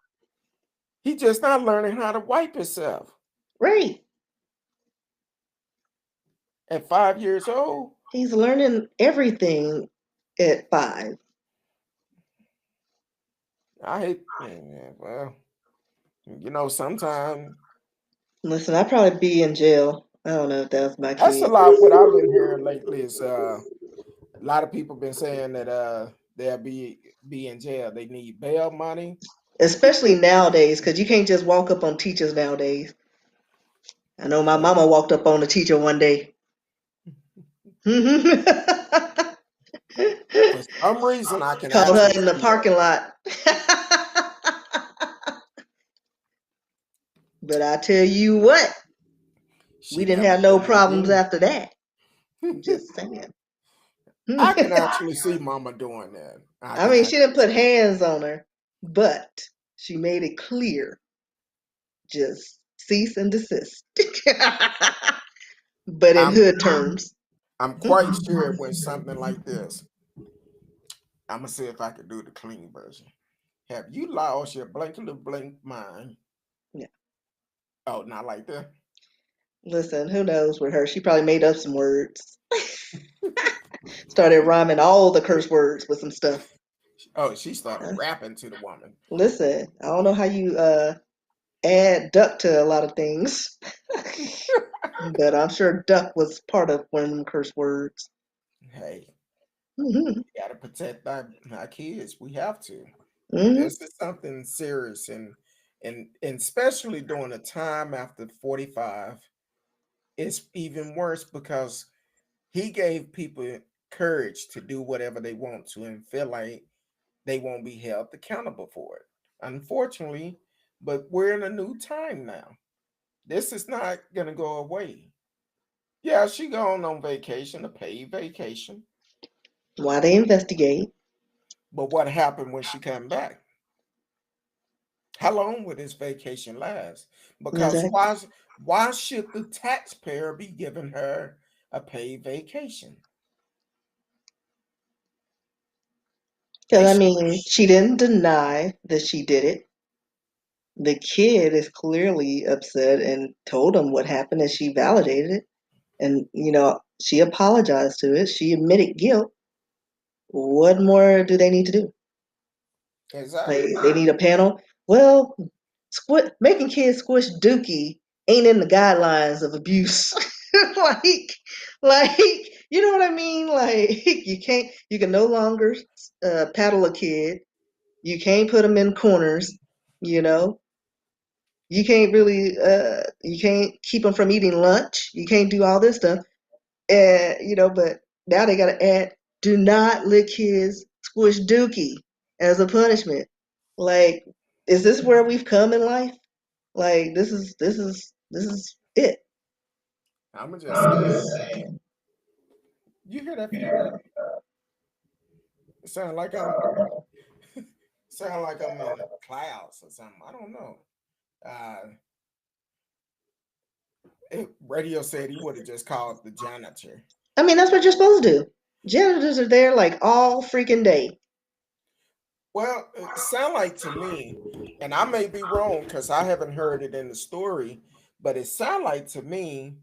He's just not learning how to wipe himself right. at 5 years old. He's learning everything at 5. I hate, yeah, well, sometimes Listen, I'd probably be in jail. I don't know if that was my that's a kid. lot. What I've been hearing lately is a lot of people been saying that they'll be in jail. They need bail money. Especially nowadays, because you can't just walk up on teachers nowadays. I know my Uh, mama walked up on a teacher one day. Called for some reason, I can her actually in the see that. parking lot. But I tell you what, we She didn't never have no did it problems again. after that. I'm just saying. I can actually see Mama doing that. I I can mean, she didn't actually put see that. hands on her, but she made it clear, just cease and desist. But in I'm hood terms. I'm quite sure it went something like this. I'm gonna see if I can do the clean version. Have you lost your blankety blank mind? Yeah. Oh, not like that. Listen, who knows with her? She probably made up some words. Started rhyming all the curse words with some stuff. Oh, she started Uh, rapping to the woman. Listen, I don't know how you add duck to a lot of things, but I'm sure duck was part of one of them curse words. Hey, Hmm. we gotta protect our kids. We have to. Hmm. This is something serious, and especially during a time after 45, it's even worse because he gave people courage to do whatever they want to and feel like they won't be held accountable for it. Unfortunately, but we're in a new time now. This is not gonna go away. Yeah, she gone on vacation, a paid vacation. Why they investigate? But what happened when she came back? How long would this vacation last? Because Exactly. why should the taxpayer be giving her a paid vacation? Because They I should. mean, she didn't deny that she did it. The kid is clearly upset and told him what happened, and she validated it. And she apologized to it. She admitted guilt. What more do they need to do? Like Exactly. they need a panel. Well, making kids squish dookie ain't in the guidelines of abuse. like, like you know what I mean? Like you can no longer paddle a kid. You can't put them in corners. You know, you can't keep them from eating lunch. You can't do all this stuff. And but now they got to add, do not let kids squish dookie as a punishment. Like, is this where we've come in life? Like, this is it. I'ma just say it. You hear that feedback? It sound like I'm in the clouds or something. I don't know. Uh Radio said he would have just called the janitor. I mean, that's what you're supposed to do. Janitors are there like all freaking day. Well, it sound like to me, and I may be wrong because I haven't heard it in the story, but it sound like to me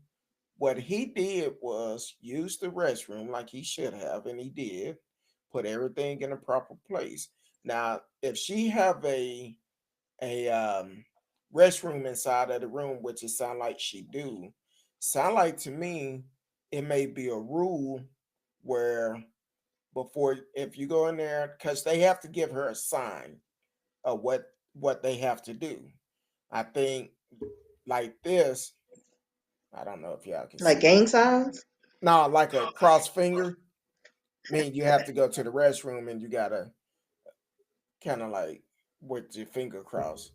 what he did was use the restroom like he should have, and he did put everything in a proper place. Now, if she have a restroom inside of the room, which it sound like she do, sound like to me it may be a rule where before if you go in there because they have to give her a sign what they have to do. I think like this. I don't know if y'all can Like see. gang signs? No, like a cross finger. I mean, you have to go to the restroom and you gotta kind of like with your finger crossed,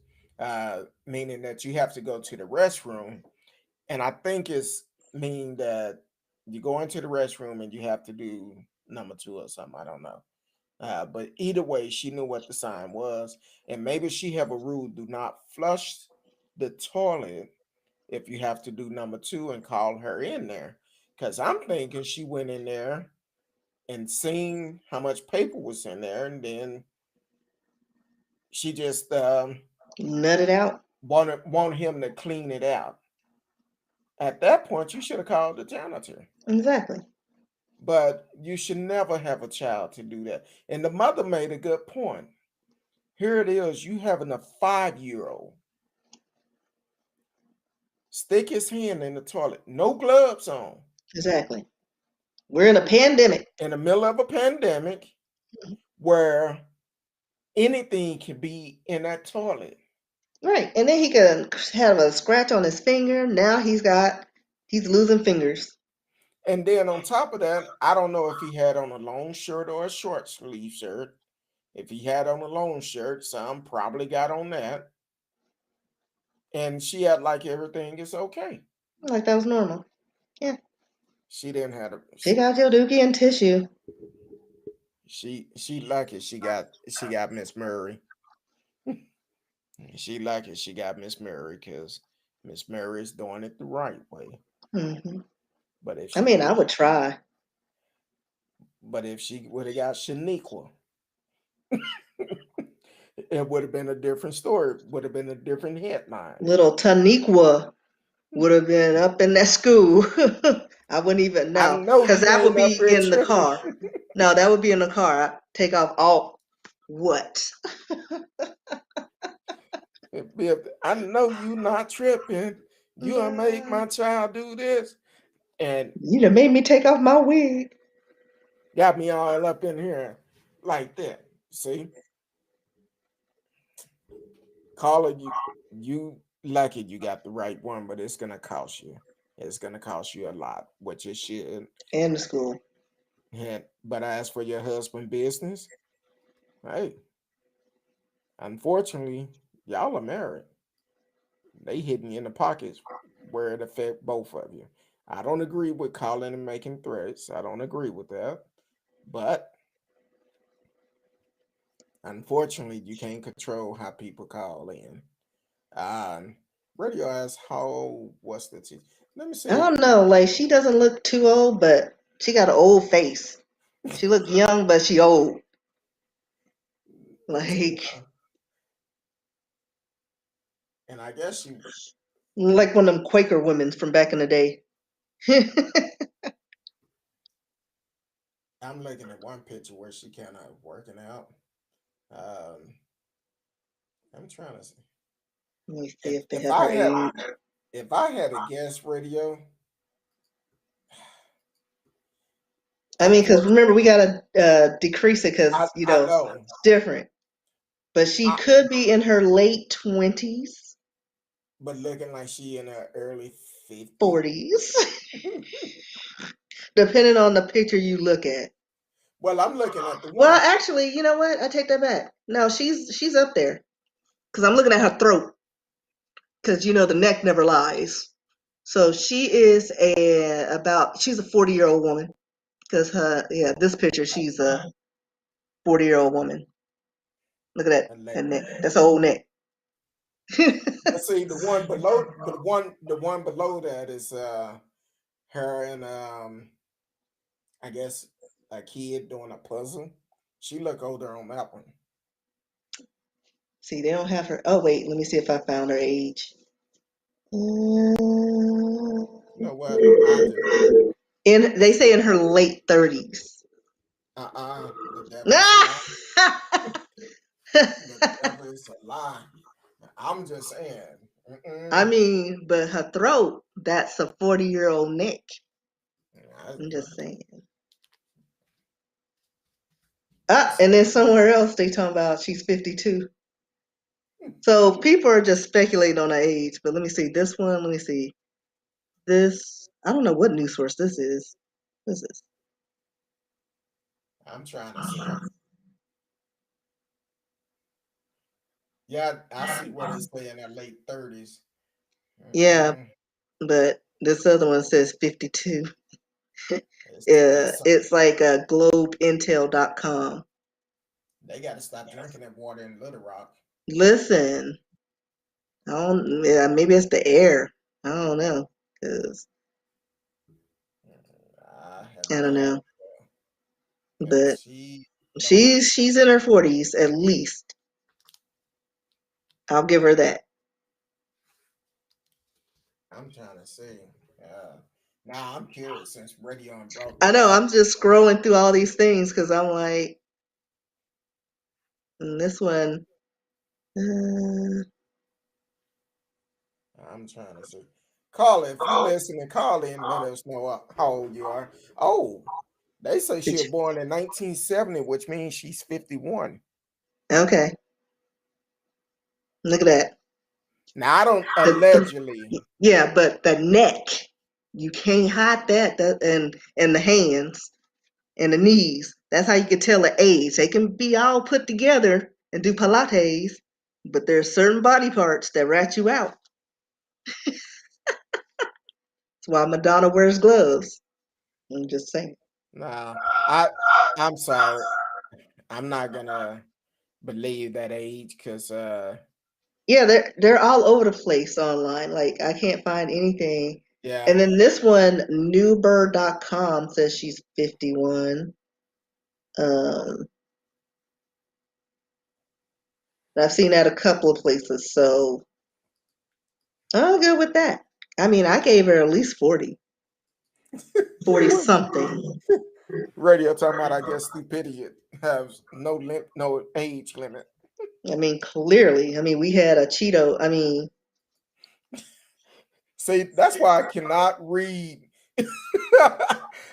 meaning that you have to go to the restroom. And I think it's mean that you go into the restroom and you have to do number two or something. I don't know. But either way, she knew what the sign was, and maybe she have a rule: do not flush the toilet if you have to do number two, and call her in there. Because I'm thinking she went in there and seen how much paper was in there, and then she just Nut it out? want him to clean it out. At that point, you should have called the janitor. Exactly. But you should never have a child to do that. And the mother made a good point. Here it is, you having a 5-year-old stick his hand in the toilet, no gloves on, Exactly. We're in a pandemic. in the middle of a pandemic where anything can be in that toilet. Right. And then he could have a scratch on his finger. Now he's losing fingers. And then on top of that, I don't know if he had on a long shirt or a short sleeve shirt. If he had on a long shirt, some probably got on that. And she had like everything is okay. Like that was normal. Yeah. She didn't have a Take out your dookie and tissue. she lucky she got Miss Murray. She lucky she got Miss Murray because Miss Murray is doing it the right way. Hmm. But if I she mean, would I would try. but if she would have got Shaniqua, it would have been a different story, would have been a different headline. Little Taniqua would have been up in that school. I wouldn't even I know know because you that would ain't up be here in the tripping. car. No, that would be in the car. I take off all what? I know you not tripping. You gonna make my child do this. And You done made me take off my wig. got me all up in here like that. See? Carla, you lucky you got the right one, but it's gonna cost you. It's gonna cost you a lot, which it should. And the school. But as for your husband business, hey, unfortunately, y'all are married. They hitting you in the pockets where it affect both of you. I don't agree with calling and making threats. I don't agree with that. But unfortunately, you can't control how people call in. Radio asks, how what's the T? Let me I see. don't know. Like she doesn't look too old, but she got an old face. She look young, but she old. Like And I guess like one of them Quaker women from back in the day. I'm looking at one picture where she kind of working out. Um, I'm trying to see. Let me see If if they if have I her had age. if I had a guest radio, I mean, because unfortunately, remember we gotta decrease it because I know. it's different. But she I, could be in her late 20s, but looking like she in her early 50s. 40s, depending on the picture you look at. Well, I'm looking at the Well, one. actually, you know what? I take that back. No, she's up there because I'm looking at her throat because the neck never lies. So she is she's a 40-year-old woman because this picture she's a 40-year-old woman. Look at that neck. That's an old neck. But see, the one below, the one below that is her and I guess a kid doing a puzzle. She look older on that one. See, they don't have her. Oh wait, let me see if I found her age. You know what? I just They say in her late 30s. the devil is a lie. The devil is a lie. I'm just saying. I Mm-mm. mean, but her throat, that's a 40-year-old neck. I'm just saying. And then somewhere else they talking about she's 52. So people are just speculating on her age, but let me see this one. Let me see this. I don't know what news source this is. This is I'm trying to see. Yeah, I see what they say in their late 30s. yeah, Mm-mm. but this other one says 52. It's It's like globeintel.com. they got to stop drinking that water in Little Rock. Listen, I don't. Yeah, maybe it's the air. I don't know, 'cause I have I don't no know. idea. But Cause she don't look. she's in her 40s at least. I'll give her that. I'm trying to see. Now I'm curious since Radio brought I that know. up. I'm just scrolling through all these things because I'm like, this one. Uh, I'm trying to see. Carla, if you listen and call in, let us know how old you are. Oh, they say she did was you- born in 1970, which means she's 51. okay, look at that. Now I don't The, allegedly. yeah, but the neck, you can't hide that. That and the hands and the knees. That's how you can tell the age. They can be all put together and do Pilates, but there's certain body parts that rat you out. That's why Madonna wears gloves. I'm just saying. Nah, I'm sorry. I'm not gonna believe that age because Yeah, they're all over the place online. Like I can't find anything. yeah, And then this one, newbird.com says she's 51. Um, I've seen that a couple of places, so I'm good with that. I mean, I gave her at least 40, 40 what something. radio talking about I guess stupidity has no age limit. I mean, clearly. I mean, we had a Cheeto. I mean, See, that's why I cannot read.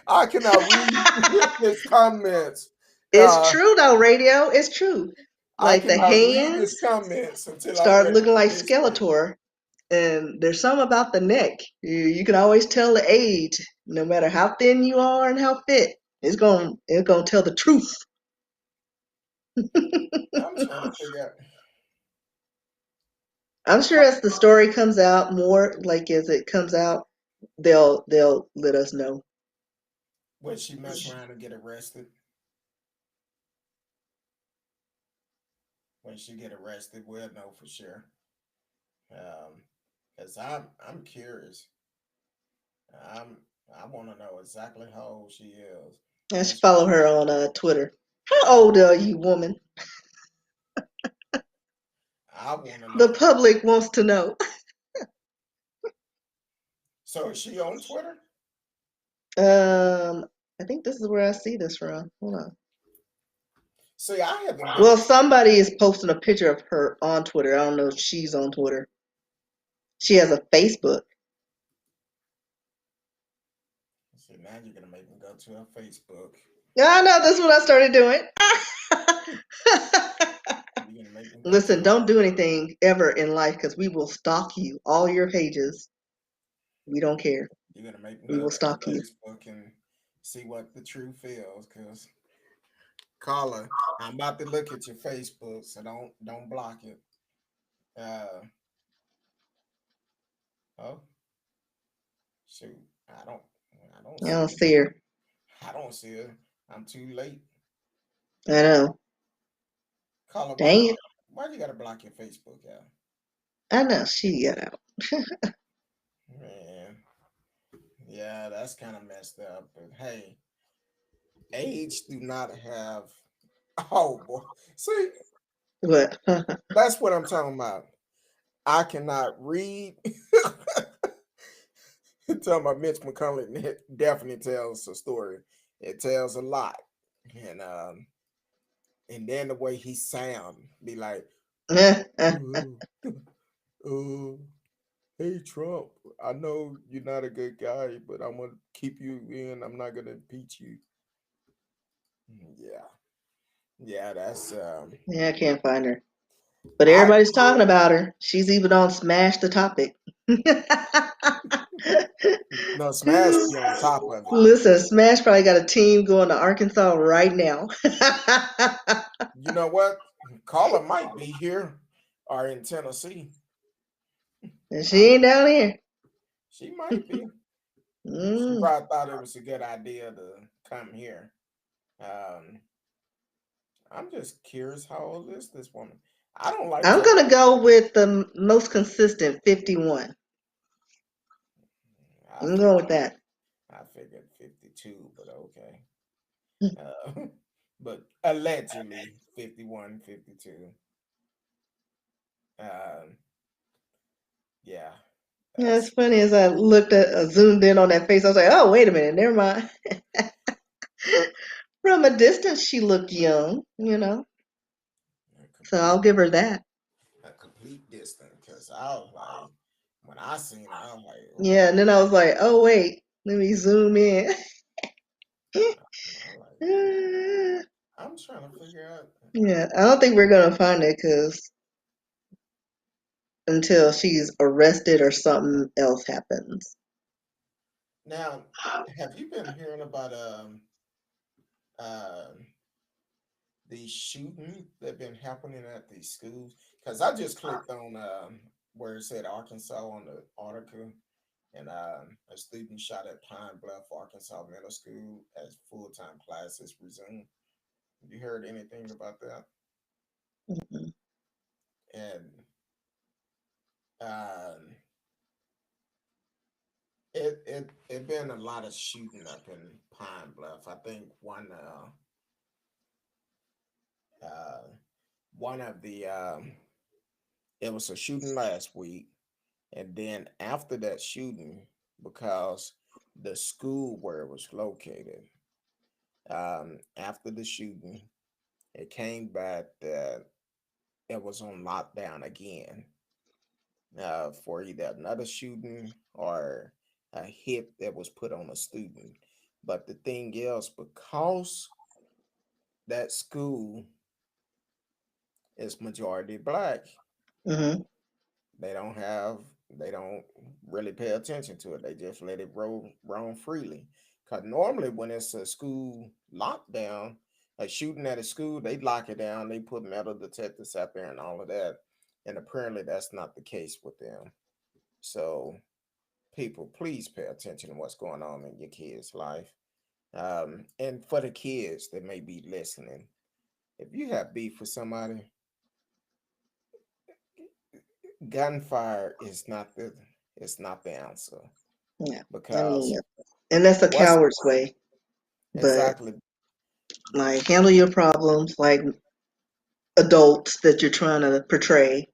I cannot read his comments. it's Uh, true though, radio. It's true. I Like the cannot read hands his comments until I start read looking like his thing. Skeletor. And there's something about the neck. You can always tell the age, no matter how thin you are and how fit. It's gonna tell the truth. I'm trying to figure out I'm sure as the story comes out more, like as it comes out, they'll let us know. when she mess around and get arrested. When she get arrested, we'll know for sure. Cause I'm curious. I'm I want to know exactly how old she is. I should That's follow her on Twitter. How old are you, woman? I want to The know. public wants to know. So is she on Twitter? Um, I think this is where I see this from. Hold on. See, I haven't been. Well, somebody is posting a picture of her on Twitter. I don't know if she's on Twitter. She has a Facebook. See, now you're gonna make me go to her Facebook. I know this is what I started doing. You're gonna make me go to Listen, her. don't do anything ever in life because we will stalk you. All your pages. We don't care. You're gonna make me We go will to her stalk you. Facebook and see what the truth is. Cause Carla, I'm about to look at your Facebook, so don't block it. Uh oh shoot, I don't I see don't it. see her. I don't see it. I'm too late. I know. Carla, Dang it. why you gotta block your Facebook, yeah? I know. She got out. Man, yeah, that's kind of messed up. But hey, age do not have. Oh boy, see, But that's what I'm talking about. I cannot read. Talking about Mitch McConnell, it definitely tells a story. It tells a lot, and then the way he sound, be like, "Ooh, ooh, hey Trump, I know you're not a good guy, but I'm gonna keep you in. I'm not gonna impeach you." Yeah, yeah, that's yeah, I can't find her. But I everybody's talking about her. She's even on Smash the Topic. no Smash be on top of it. Listen, Smash probably got a team going to Arkansas right now. You know what? Karla might be here or in Tennessee. And she I ain't down here. She might be. She Mm. probably thought it was a good idea to come here. Um, I'm just curious, how old is this woman? I don't like I'm to. going to go with the most consistent 51. I I'm going figured. with that. I figured 52, but okay. But allegedly 51, 52. Um, yeah, Yeah, it's that's funny as I zoomed in on that face. I was like, oh, wait a minute, never mind. From a distance, she looked young. a So I'll give her that. complete distance. Because I was like, when I seen her, I was like, oh, Yeah, and then I was like, oh, wait, let me zoom in. I'm like, Yeah, I'm trying to figure out. I don't think we're going to find it because until she's arrested or something else happens. Now, have you been hearing about um the shooting that been happening at these schools? Because I just clicked on where it said Arkansas on the article, and a student shot at Pine Bluff, Arkansas Middle School as full-time classes resume. Have you heard anything about that? Mhm. And um, it been a lot of shooting up in Pine Bluff. I think uh, one of the it was a shooting last week, and then after that shooting, because the school where it was located, after the shooting, it came back that it was on lockdown again for either another shooting or a hit that was put on a student. But the thing is, because that school is majority black, Mhm. they don't have they don't really pay attention to it. They just let it roam freely. Cause normally when it's a school lockdown, a shooting at a school, they lock it down, they put metal detectors out there and all of that. And apparently that's not the case with them. So people, please pay attention to what's going on in your kids' life. And for the kids that may be listening, if you have beef with somebody, gunfire is not the answer, Yeah. I because mean, and that's a what's coward's way. But exactly like, handle your problems like adults that you're trying to portray.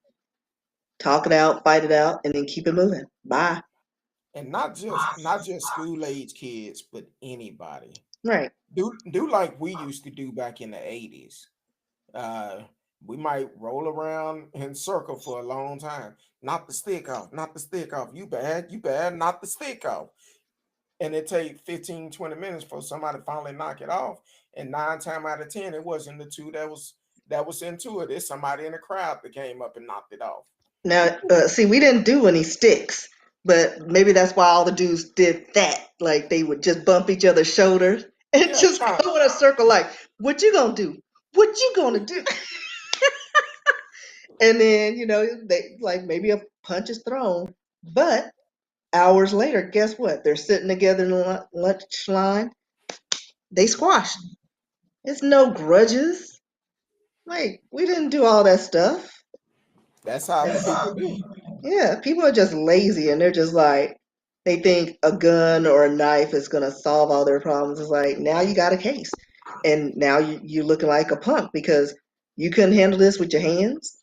Talk it out, fight it out, and then keep it moving. Bye. and not just school age kids, but anybody. Right. Do like we used to do back in the 80s. Uh we might roll around in circle for a long time. Knock the stick off, knock the stick off. You bad, knock the stick off. And it take 15, 20 minutes for somebody to finally knock it off. And 9 times out of 10, it wasn't the two that was into it. It's somebody in the crowd that came up and knocked it off. Now, see, we didn't do any sticks, but maybe that's why all the dudes did that. Like they would just bump each other's shoulders and Yeah, just trying. go in a circle. Like, what you gonna do? What you gonna do? And then they like maybe a punch is thrown, but hours later, guess what? They're sitting together in the lunch line. They squashed. It's no grudges. Like we didn't do all that stuff. That's how people do. Yeah, people are just lazy and they're just like, they think a gun or a knife is going to solve all their problems. It's like, now you got a case. And now you're looking like a punk because you couldn't handle this with your hands.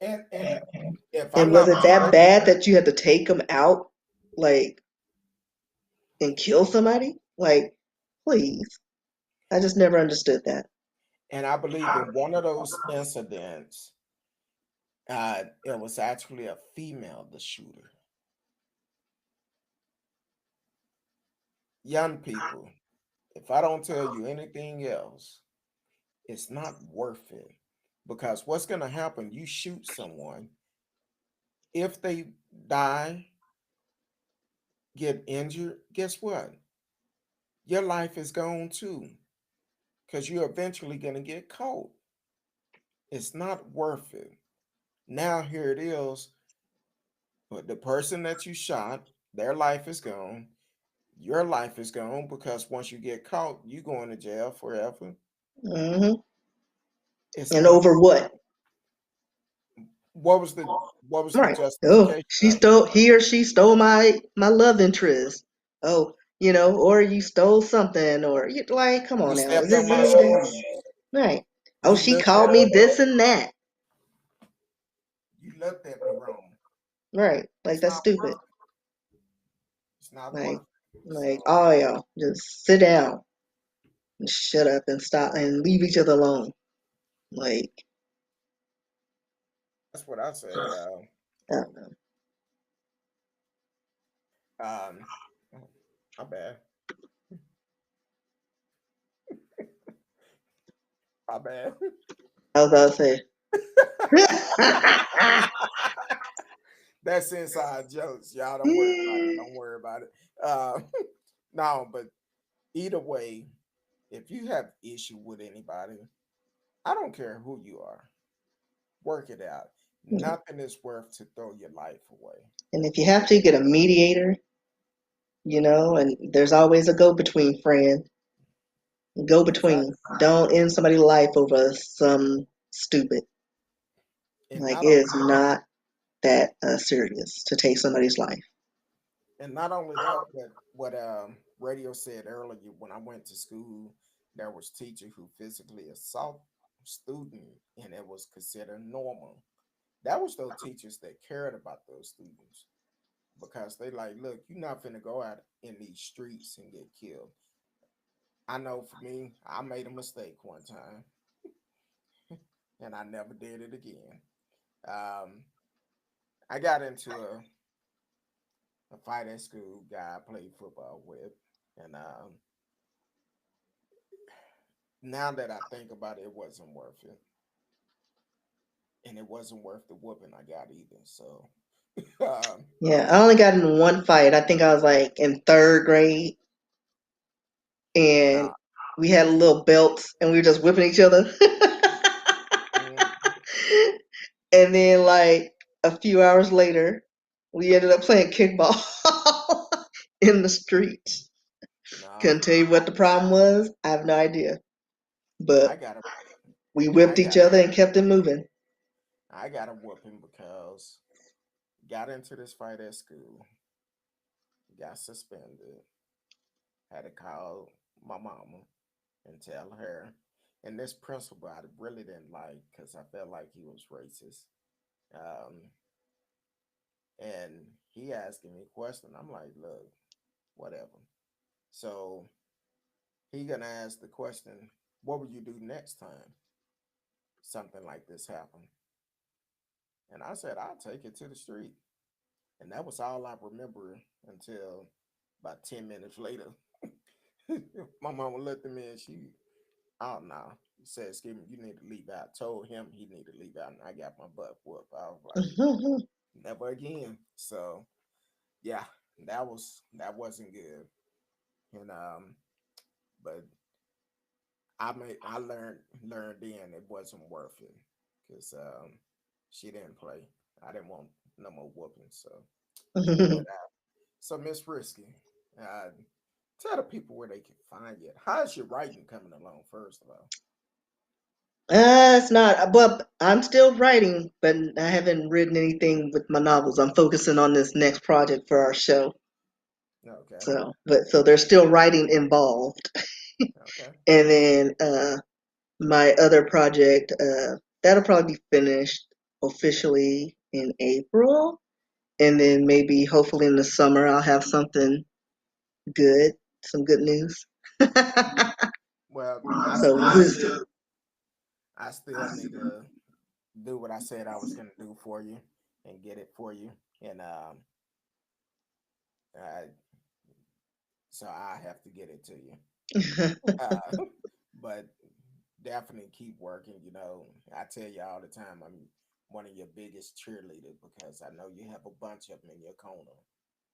And if I'm And was not it that mistaken, bad that you had to take them out, like, and kill somebody? Like, please. I just never understood that. and I believe in one of those incidents, it was actually a female, the shooter. Young people, if I don't tell you anything else, it's not worth it Because what's going to happen, you shoot someone, if they die, get injured, guess what? Your life is gone too, because you're eventually going to get caught. It's not worth it. Now, here it is, but the person that you shot, their life is gone. Your life is gone because once you get caught, you going to jail forever. Hmm. It's And not. over what? What was the what was the Right. Oh, justification she of it? stole, he or she stole my love interest. Oh, or you stole something, or you like, come You on now, is stepped it on my really that? shoes. Right. Oh, You she looked called at me me. this and that. You looked at me wrong. Right. Like It's that's not stupid. worth. It's not Like, worth it. So all y'all just sit down and shut up and stop and leave each other alone. Like, that's what I say. I don't know. Um, my bad. My bad. I was about to say. That's inside jokes. Y'all don't worry about it. Don't worry about it. No, but either way, if you have issue with anybody, I don't care who you are. Work it out. Nothing is worth to throw your life away. And if you have to get a mediator, and there's always a go-between friend. Go-between. Exactly. Don't end somebody's life over some stupid. And Like, not it's only not that serious to take somebody's life. and not only that, but what radio said earlier, when I went to school, there was teacher who physically assault student and it was considered normal. That was those teachers that cared about those students because they like, look, you're not finna go out in these streets and get killed. I know for me, I made a mistake one time and I never did it again. Um, I got into a fight at school, guy I played football with, and now that I think about it, it wasn't worth it, and it wasn't worth the whooping I got either. So, um, Yeah, I only got in one fight. I think I was like in third grade, and nah, we had little belts, and we were just whipping each other. mm, And then, like a few hours later, we ended up playing kickball in the streets. nah, Couldn't tell you what the problem was. I have no idea. I But got a, we I whipped each got a, other and kept it moving. I got a whooping because got into this fight at school, got suspended, had to call my mama and tell her. And this principal I really didn't like because I felt like he was racist. Um, and he asking me questions. I'm like, look, whatever. So he gonna ask the question, what would you do next time something like this happened? And I said, I'll take it to the street. And that was all I remember until about 10 minutes later. My mama looked at me and she, oh no, said, excuse me, you need to leave out. Told him he needed to leave out, and I got my butt whooped. I was like, never again. So yeah, that wasn't good. And but I learned then it wasn't worth it because she didn't play. I didn't want no more whooping. So, but so Miss Risky, uh, tell the people where they can find you. How's your writing coming along? First of all, It's not, but I'm still writing, but I haven't written anything with my novels. I'm focusing on this next project for our show. okay, So there's still writing involved. okay, And then my other project, that'll probably be finished officially in April. And then maybe hopefully in the summer I'll have something good, some good news. well, So we'll I still need to do what I said I was gonna do for you and get it for you, and uh, so I have to get it to you. see. Uh, but definitely keep working. You know, I tell you all the time, I'm one of your biggest cheerleaders because I know you have a bunch of them in your corner,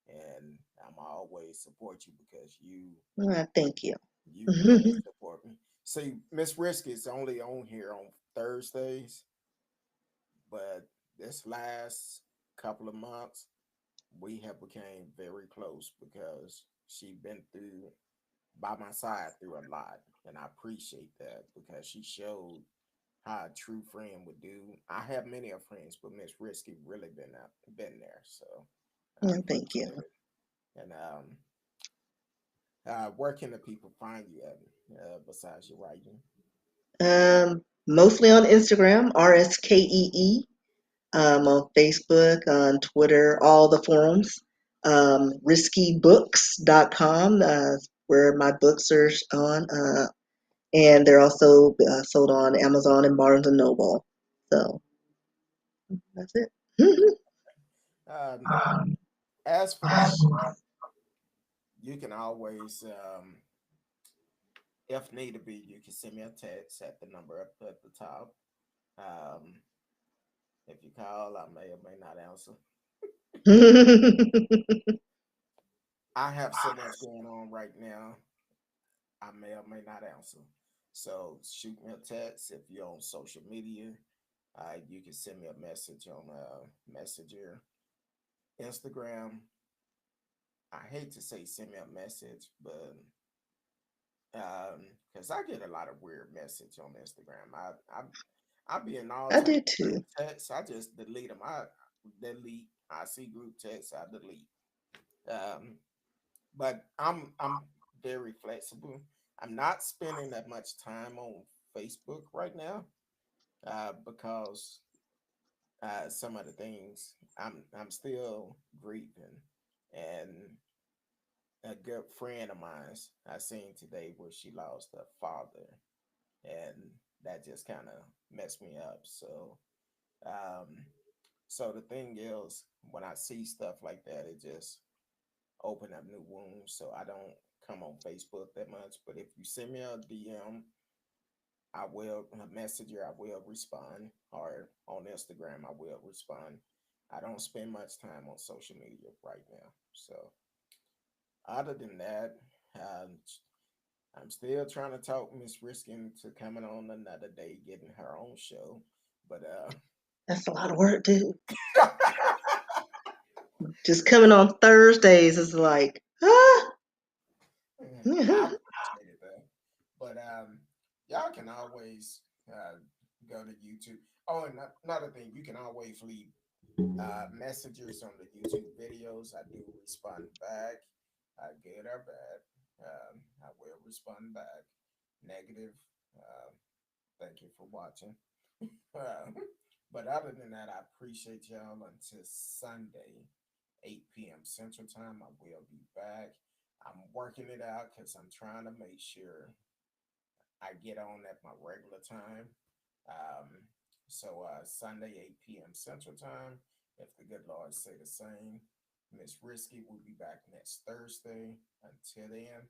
and I'm always support you because Thank you. you really support me. See, Miss Risky is only on here on Thursdays, but this last couple of months we have became very close because she been through by my side through a lot, and I appreciate that because she showed how a true friend would do. I have many of friends, but Miss Risky really been there, so I Thank you. appreciate it. And where can the people find you at besides your writing? Mostly on Instagram, RSKEE, on Facebook, on Twitter, all the forums. Riskybooks.com, where my books are on, and they're also sold on Amazon and Barnes and Noble. So that's it. Um, as for the show, you can always, if need to be, you can send me a text at the number up at the top. Um, if you call, I may or may not answer. I have so much going on right now. I may or may not answer. So shoot me a text if you're on social media. You can send me a message on Messenger, Instagram. I hate to say send me a message, but because I get a lot of weird message on Instagram. I be in all I types do of group too. texts. I just delete them. I delete. I see group texts. I delete. Um, but I'm very flexible. I'm not spending that much time on Facebook right now because some of the things I'm still grieving, and a good friend of mine's I seen today where she lost her father, and that just kind of messed me up. Um, so the thing is, when I see stuff like that, it just open up new wounds. So I don't come on Facebook that much. But if you send me a DM, I will a messenger, I will respond, or on Instagram, I will respond. I don't spend much time on social media right now. So other than that, um, I'm still trying to talk Miss Riskin to coming on another day, getting her own show. But That's a lot of work, dude. Just coming on Thursdays is like, ah. I appreciate it though. But y'all can always go to YouTube. Oh, and another thing, you can always leave messages on the YouTube videos. I do respond back, good or bad. I will respond back. Negative. Thank you for watching. Uh, but other than that, I appreciate y'all until Sunday, 8 p.m. Central Time. I will be back. I'm working it out because I'm trying to make sure I get on at my regular time. Sunday, 8 p.m. Central Time. If the good Lord say the same, Miss Risky will be back next Thursday. Until then,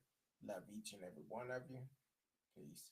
love each and every one of you. Peace.